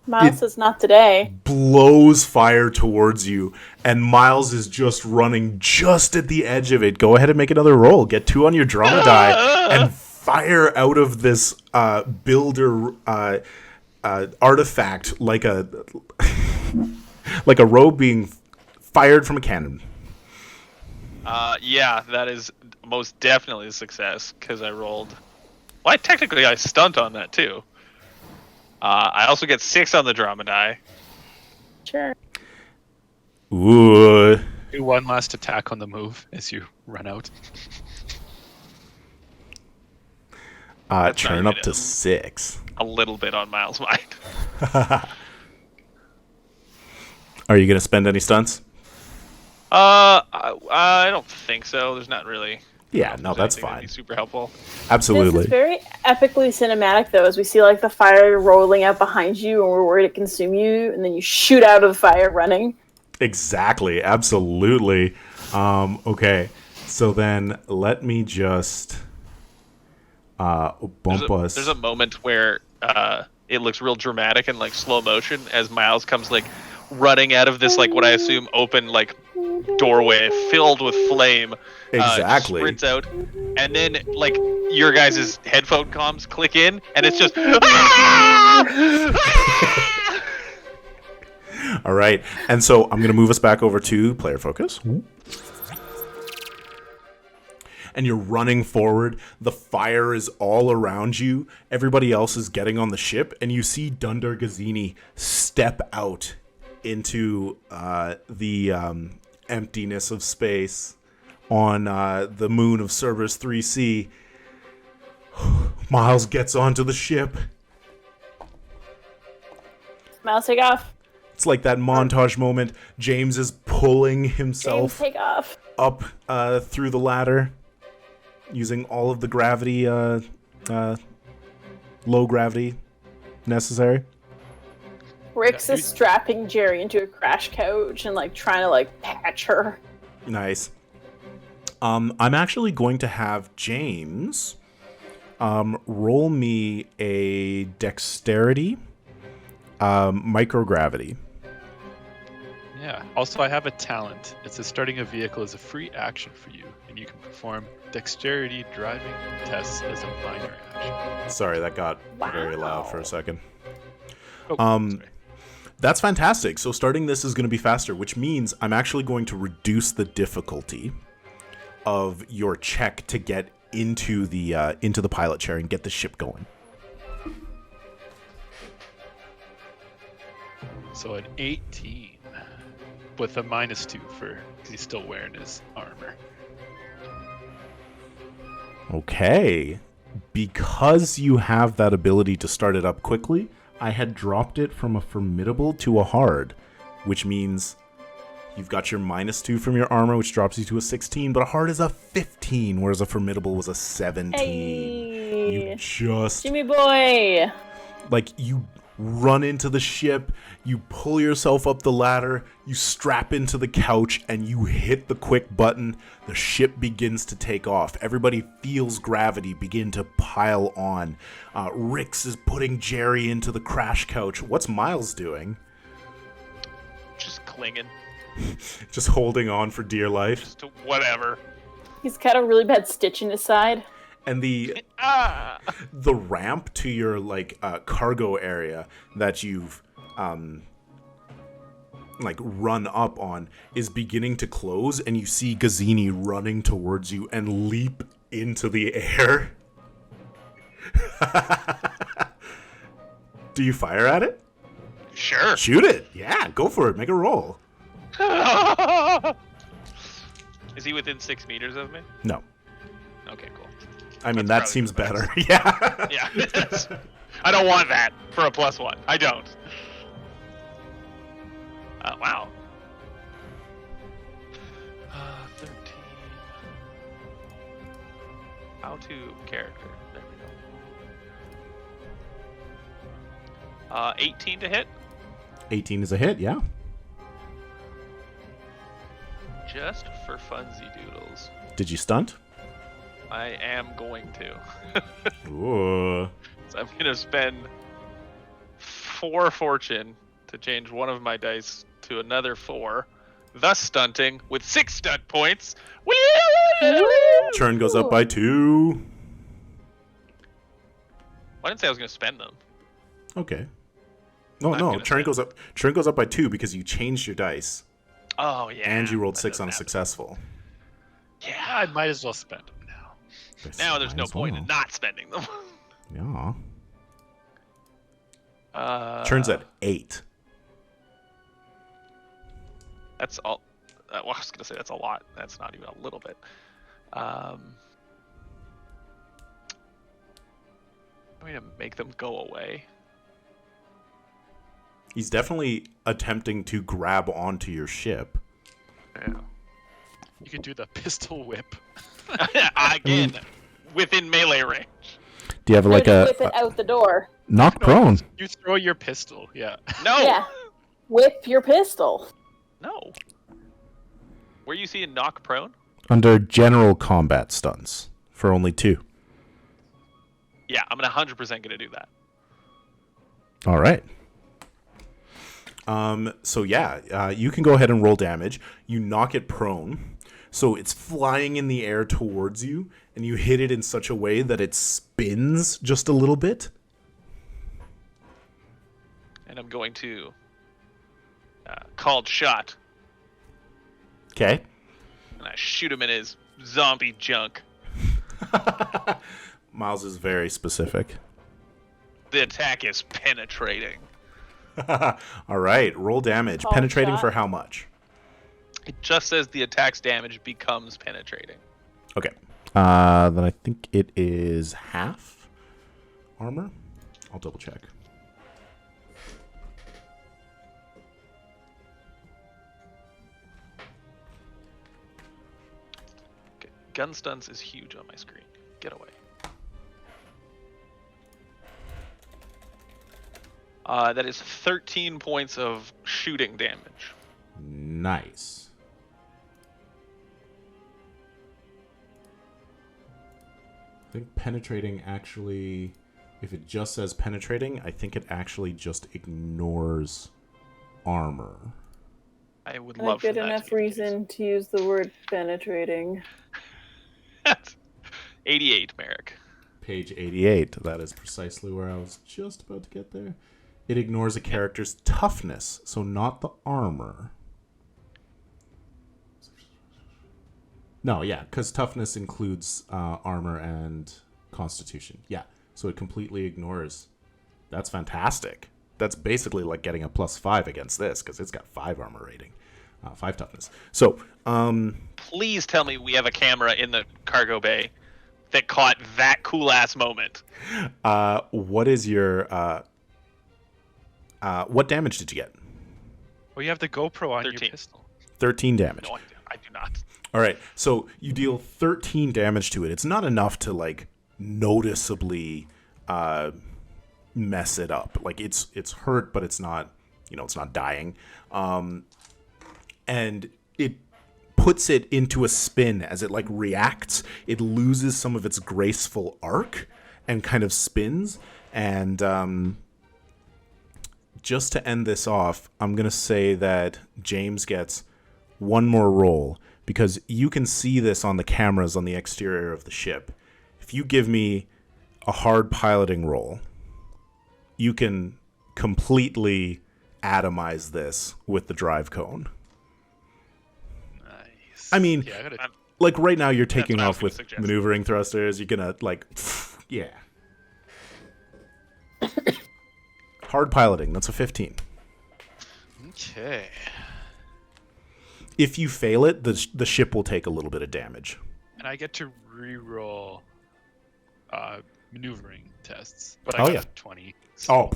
Miles says not today. Blows fire towards you, and Miles is just running just at the edge of it. Go ahead and make another roll. Get 2 on your drama die, and fire out of this builder artifact like a like a robe being fired from a cannon. Yeah, that is most definitely a success because I rolled. Well, I stunt on that too. I also get 6 on the drama die. Churn. Ooh. Do one last attack on the move as you run out. Churn not up even to a- 6. A little bit on Miles' mind. Are you going to spend any stunts? I don't think so. There's not really. Yeah, no, that's anything that'd fine. be super helpful. Absolutely. This is very epically cinematic, though, as we see like the fire rolling out behind you, and we're worried to consume you, and then you shoot out of the fire running. Exactly. Absolutely. Okay. So then let me just bump us. There's a moment where it looks real dramatic and like slow motion as Miles comes like running out of this like what I assume open like doorway filled with flame. Exactly. Sprints out, and then like your guys' headphone comms click in, and it's just. All right. And so I'm going to move us back over to player focus. And you're running forward. The fire is all around you. Everybody else is getting on the ship. And you see Dundar Gazzini step out into the emptiness of space on the moon of Cerberus 3C. Miles gets onto the ship. Miles, take off. It's like that montage moment. James is pulling James, himself take off. up through the ladder using all of the gravity, low gravity necessary. Rix is strapping Jerry into a crash couch and like trying to like patch her. Nice. I'm actually going to have James roll me a dexterity microgravity. Yeah. Also, I have a talent. It says starting a vehicle is a free action for you, and you can perform dexterity driving tests as a minor action. Sorry, that got very loud for a second. Oh, sorry. That's fantastic. So starting this is going to be faster, which means I'm actually going to reduce the difficulty of your check to get into the pilot chair and get the ship going. So an 18 with a -2 because he's still wearing his armor. Okay. Because you have that ability to start it up quickly, I had dropped it from a formidable to a hard, which means you've got your -2 from your armor, which drops you to a 16, but a hard is a 15, whereas a formidable was a 17. Hey, You just, Jimmy boy. like, you run into the ship, you pull yourself up the ladder, you strap into the couch, and you hit the quick button. The ship begins to take off. Everybody feels gravity begin to pile on. Rix is putting Jerry into the crash couch. What's Miles doing? Just clinging. Just holding on for dear life. Just to whatever. He's got a really bad stitch in his side. And the ramp to your cargo area that you've run up on is beginning to close, and you see Gazzini running towards you and leap into the air. Do you fire at it? Sure. Shoot it. Yeah, go for it. Make a roll. Is he within 6 meters of me? No. Okay, cool. I mean, That's that probably seems the best. better. Yeah. Yeah. I don't want that for a +1. I don't. Wow. 13. How to character. There we go. 18 to hit. 18 is a hit, yeah. Just for funsy doodles. Did you stunt? I am going to. Ooh. So I'm going to spend 4 fortune to change one of my dice to another 4, thus stunting with 6 stunt points. Churn goes up by 2. I didn't say I was going to spend them. Okay. No, I'm no. gonna Churn spend goes up by 2 because you changed your dice Oh, yeah. and you rolled that 6 on a doesn't happen. successful. Yeah. I might as well spend them now. Now there's no Might as point well. in not spending them. Yeah. Churn's at 8. That's all. Well, I was gonna say that's a lot. That's not even a little bit. I'm gonna make them go away. He's definitely attempting to grab onto your ship. Yeah. You could do the pistol whip. Again, within melee range. Do you have I like just a whip it out the door. knock prone? You throw your pistol. Yeah. No. Yeah. Whip your pistol. No. Where you see a knock prone? Under general combat stunts for only 2. Yeah, I'm 100% gonna do that. All right. So yeah, you can go ahead and roll damage. You knock it prone. So it's flying in the air towards you, and you hit it in such a way that it spins just a little bit. And I'm going to called shot, Okay. and I shoot him in his zombie junk. Miles is very specific. The attack is penetrating. All right, roll damage. Called Penetrating shot. for how much? It just says the attack's damage becomes penetrating. Okay. Then I think it is half armor. I'll double check. Okay. Gun stunts is huge on my screen. Get away. That is 13 points of shooting damage. Nice. I think penetrating actually, if it just says penetrating, I think it actually just ignores armor. I would A love good for that enough to be the reason to use the word penetrating. case. 88, Merrick. Page 88. That is precisely where I was just about to get there. It ignores a character's toughness, so not the armor. No, yeah, because toughness includes armor and constitution. Yeah, so it completely ignores. That's fantastic. That's basically like getting a +5 against this, because it's got 5 armor rating, 5 toughness. So, Please tell me we have a camera in the cargo bay that caught that cool ass moment. what is your what damage did you get? Well, you have the GoPro on 13. your pistol. 13 damage. No, I do not. All right, so you deal 13 damage to it. It's not enough to like noticeably mess it up. Like it's hurt, but it's not, it's not dying. And it puts it into a spin as it like reacts. It loses some of its graceful arc and kind of spins. And just to end this off, I'm gonna say that James gets one more roll, because you can see this on the cameras on the exterior of the ship. If you give me a hard piloting roll, you can completely atomize this with the drive cone. Nice. I mean, Yeah, I gotta, like right now you're taking what I was off gonna with suggest. maneuvering thrusters. You're gonna like, yeah. Hard piloting, that's a 15. okay. If you fail it, the ship will take a little bit of damage. And I get to re-roll maneuvering tests. But Oh, I got yeah. a 20. Oh,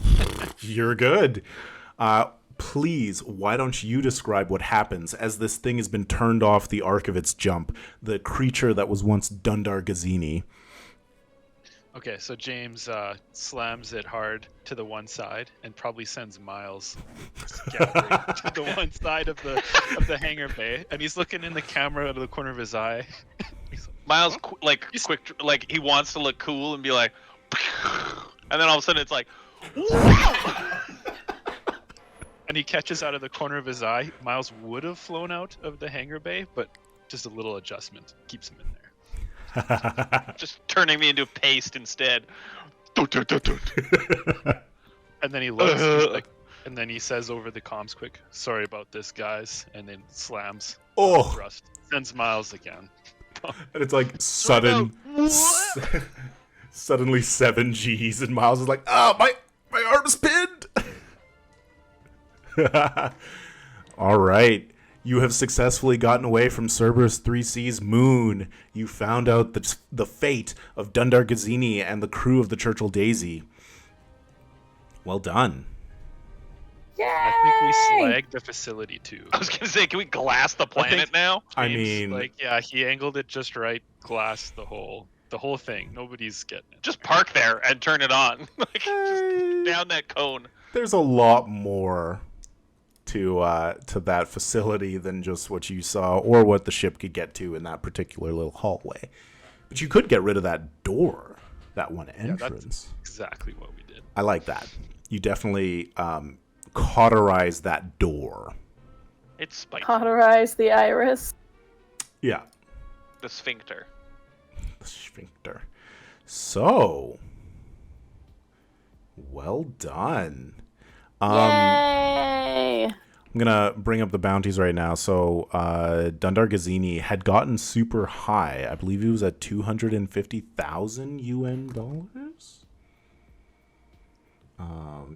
you're good. Please, why don't you describe what happens as this thing has been turned off the arc of its jump, the creature that was once Dundar Gazini. Okay, so James slams it hard to the one side and probably sends Miles scattering to the one side of the hangar bay, and he's looking in the camera out of the corner of his eye. He's like, Miles, quick, he wants to look cool and be like, and then all of a sudden it's like, and he catches out of the corner of his eye. Miles would have flown out of the hangar bay, but just a little adjustment keeps him in there. just turning me into paste instead. And then he looks, he's like, and then he says over the comms quick, "Sorry about this, guys," and then slams. Oh. Thrust. Sends Miles again. And it's like suddenly 7 Gs, and Miles is like, "Ah, my arm's pinned." All right, You have successfully gotten away from Cerberus 3C's moon. You found out the fate of Dundar Gazzini and the crew of the Churchill Daisy. Well done. Yay! I think we slagged the facility too. I was gonna say, can we glass the planet now? I James, mean, like, yeah, he angled it just right, glassed the whole thing. Nobody's getting it. Just park there and turn it on. Like, just down that cone. there's a lot more to that facility than just what you saw or what the ship could get to in that particular little hallway. But you could get rid of that door, that one entrance. That's exactly what we did. I like that. You definitely cauterize that door. It's spiteful. Cauterize the iris. Yeah. The sphincter. The sphincter. So, well done. Yay! I'm gonna bring up the bounties right now. So Dundar Gazzini had gotten super high. I believe he was at 250,000 UN dollars.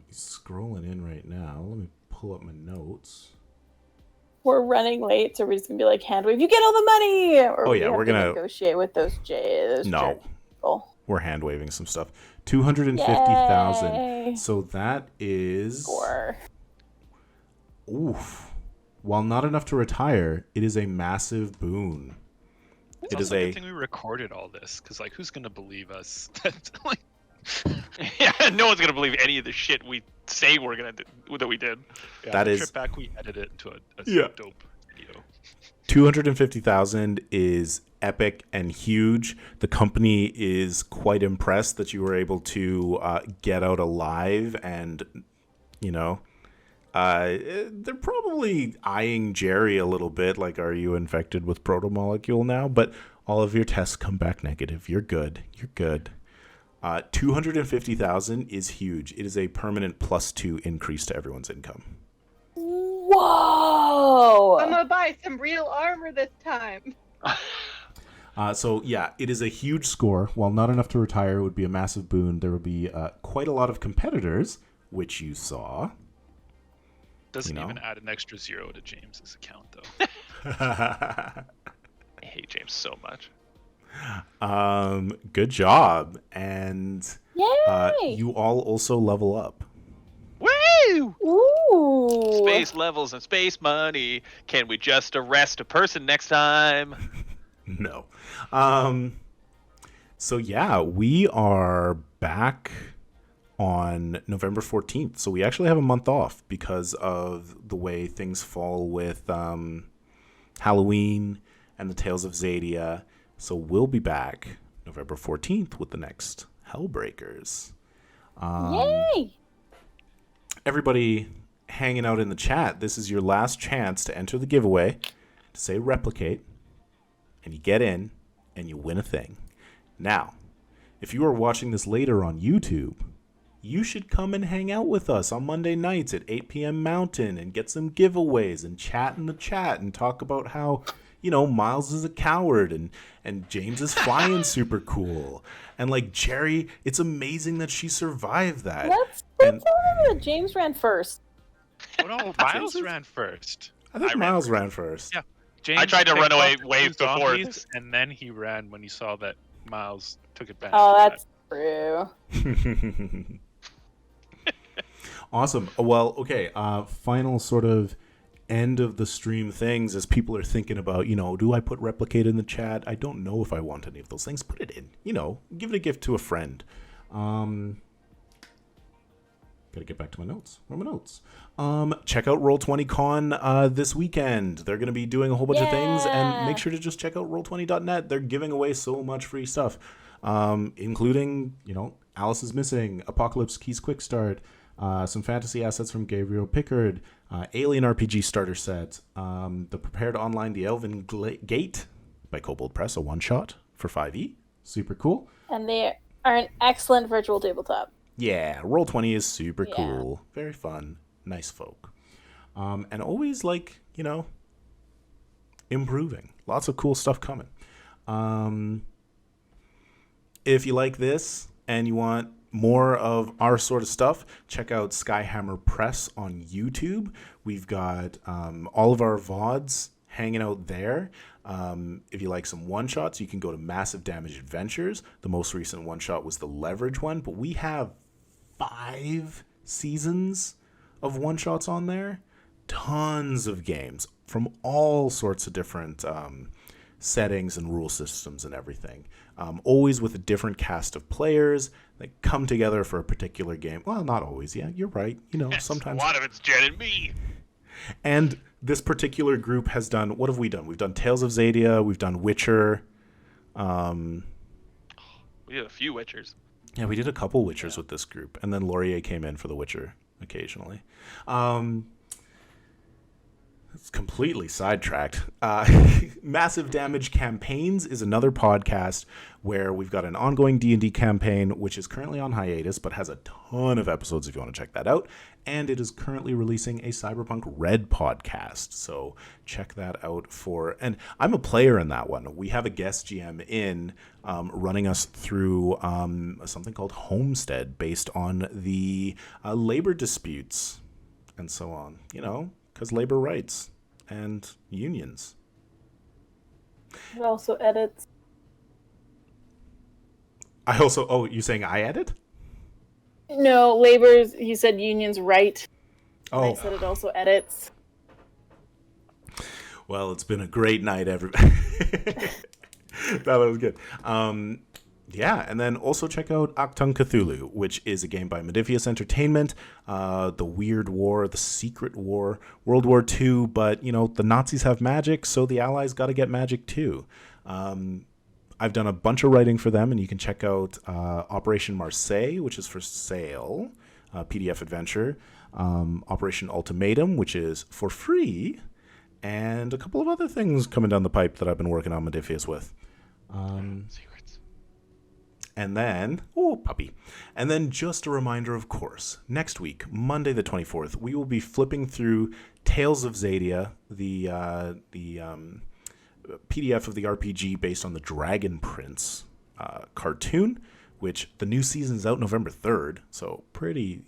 He's scrolling in right now. Let me pull up my notes. We're running late, so we're just gonna be like, hand wave, you get all the money! Or Oh, we yeah, have we're to gonna- negotiate with those No. church people. We're hand waving some stuff. 250,000. Yay. So that is. Score. Oof. While not enough to retire, it is a massive boon. It's It is also a a. good thing we recorded all this, because like, who's gonna believe us? Like, Yeah, no one's gonna believe any of the shit we say we're gonna do, that we did. yeah, That the is- trip back. We edited it into a Yeah. dope video. 250,000 is epic and huge. The company is quite impressed that you were able to get out alive, and they're probably eyeing Jerry a little bit, like, are you infected with protomolecule now? But all of your tests come back negative. You're good. 250,000 is huge. It is a permanent +2 increase to everyone's income. Whoa! I'm gonna buy some real armor this time. So yeah, it is a huge score. While not enough to retire, it would be a massive boon. There would be quite a lot of competitors, which you saw. Doesn't You know? even add an extra 0 to James's account though. I hate James so much. Good job, and Yay! you all also level up. Woo! Ooh! Space levels and space money. Can we just arrest a person next time? No. So yeah, we are back on November 14th. So we actually have a month off because of the way things fall with Halloween and the Tales of Zadia. So we'll be back November 14th with the next Hellbreakers. Yay! Everybody hanging out in the chat, this is your last chance to enter the giveaway, to say replicate, and you get in, and you win a thing. Now, if you are watching this later on YouTube, you should come and hang out with us on Monday nights at 8 p.m. Mountain and get some giveaways and chat in the chat and talk about how, Miles is a coward and James is flying super cool. And like Jerry, it's amazing that she survived that. Let's And- remember that James ran first. Oh no, Miles ran first. I think I ran Miles ran first. Yeah. James I tried to picked run away up the way two before zombies, this. and then he ran when he saw that Miles took advantage. Oh, of that's true. Awesome. Well, okay. Final sort of end of the stream things as people are thinking about, do I put replicate in the chat? I don't know if I want any of those things. Put it in. Give it a gift to a friend. Gotta get back to my notes. Where are my notes? Check out Roll20Con this weekend. They're going to be doing a whole bunch of things, and make sure to just check out Roll20.net. They're giving away so much free stuff, including, Alice is Missing, Apocalypse Keys Quick Start, some fantasy assets from Gabriel Pickard, Alien RPG starter set, the Prepared Online The Elven Gate by Kobold Press, a one-shot for 5e. Super cool. And they are an excellent virtual tabletop. Yeah, Roll20 is super Yeah. cool. Very fun. Nice folk. And always, improving. Lots of cool stuff coming. If you like this and you want more of our sort of stuff, check out Skyhammer Press on YouTube. We've got all of our VODs hanging out there. If you like some one-shots, you can go to Massive Damage Adventures. The most recent one-shot was the Leverage one, but we have 5 seasons of one-shots on there. Tons of games from all sorts of different settings and rule systems and everything. Always with a different cast of players that come together for a particular game. Well, not always. Yeah, you're right. You know, sometimes. A lot of it's Jen and me. And this particular group has done, what have we done? We've done Tales of Xadia. We've done Witcher. We did a few Witchers. Yeah, we did a couple Witchers with this group. And then Laurier came in for the Witcher occasionally. It's completely sidetracked. Massive Damage Campaigns is another podcast where we've got an ongoing D&D campaign, which is currently on hiatus, but has a ton of episodes if you want to check that out. And it is currently releasing a Cyberpunk Red podcast. So check that out for... And I'm a player in that one. We have a guest GM in running us through something called Homestead based on the labor disputes and so on, you know? Because labor rights and unions. It also edits. Oh, you saying I edit? No, labor's, you said unions right. Oh. I said it also edits. Well, it's been a great night, everybody. That was good. Yeah, and then also check out Achtung Cthulhu, which is a game by Modiphius Entertainment, the Weird War, the Secret War, World War II, but, you know, the Nazis have magic, so the Allies got to get magic too. I've done a bunch of writing for them, and you can check out Operation Marseille, which is for sale, PDF adventure, Operation Ultimatum, which is for free, and a couple of other things coming down the pipe that I've been working on Modiphius with. And then, puppy. And then just a reminder, of course, next week, Monday the 24th, we will be flipping through Tales of Xadia, the PDF of the RPG based on the Dragon Prince cartoon, which the new season's out November 3rd, so pretty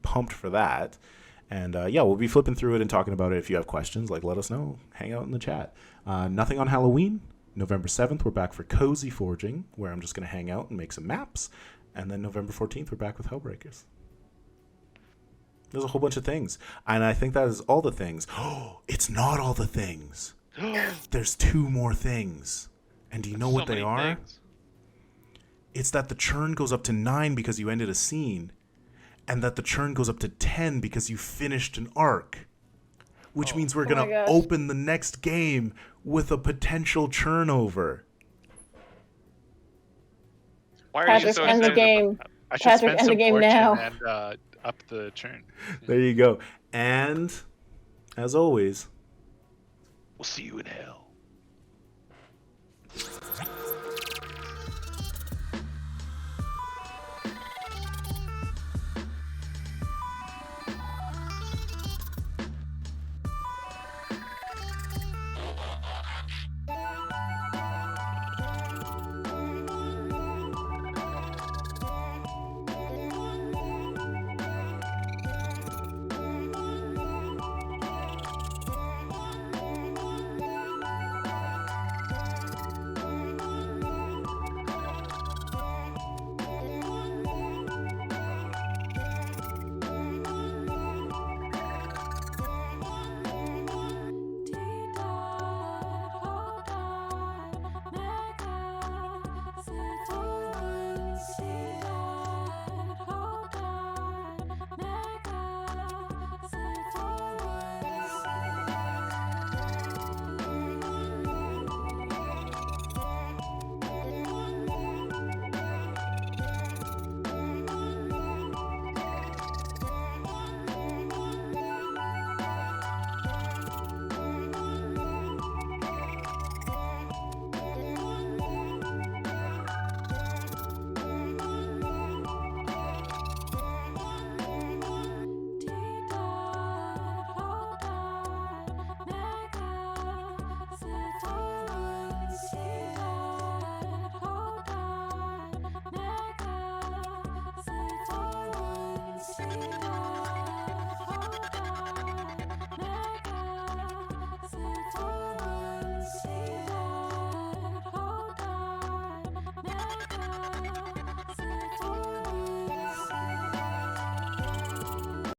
pumped for that. And yeah, we'll be flipping through it and talking about it. If you have questions, like, let us know. Hang out in the chat. Nothing on Halloween. November 7th, we're back for Cozy Forging, where I'm just going to hang out and make some maps. And then November 14th, we're back with Hellbreakers. There's a whole bunch of things. And I think that is all the things. Oh, it's not all the things. There's 2 more things. And do you know what they are? Things. It's that the churn goes up to 9 because you ended a scene. And that the churn goes up to 10 because you finished an arc. Which means we're going to open the next game with a potential churn over. Why are Patrick, you so end the excited game. about that? I should Patrick, spend end some the game fortune now. and up the churn. There you go. And, as always, We'll see you in hell.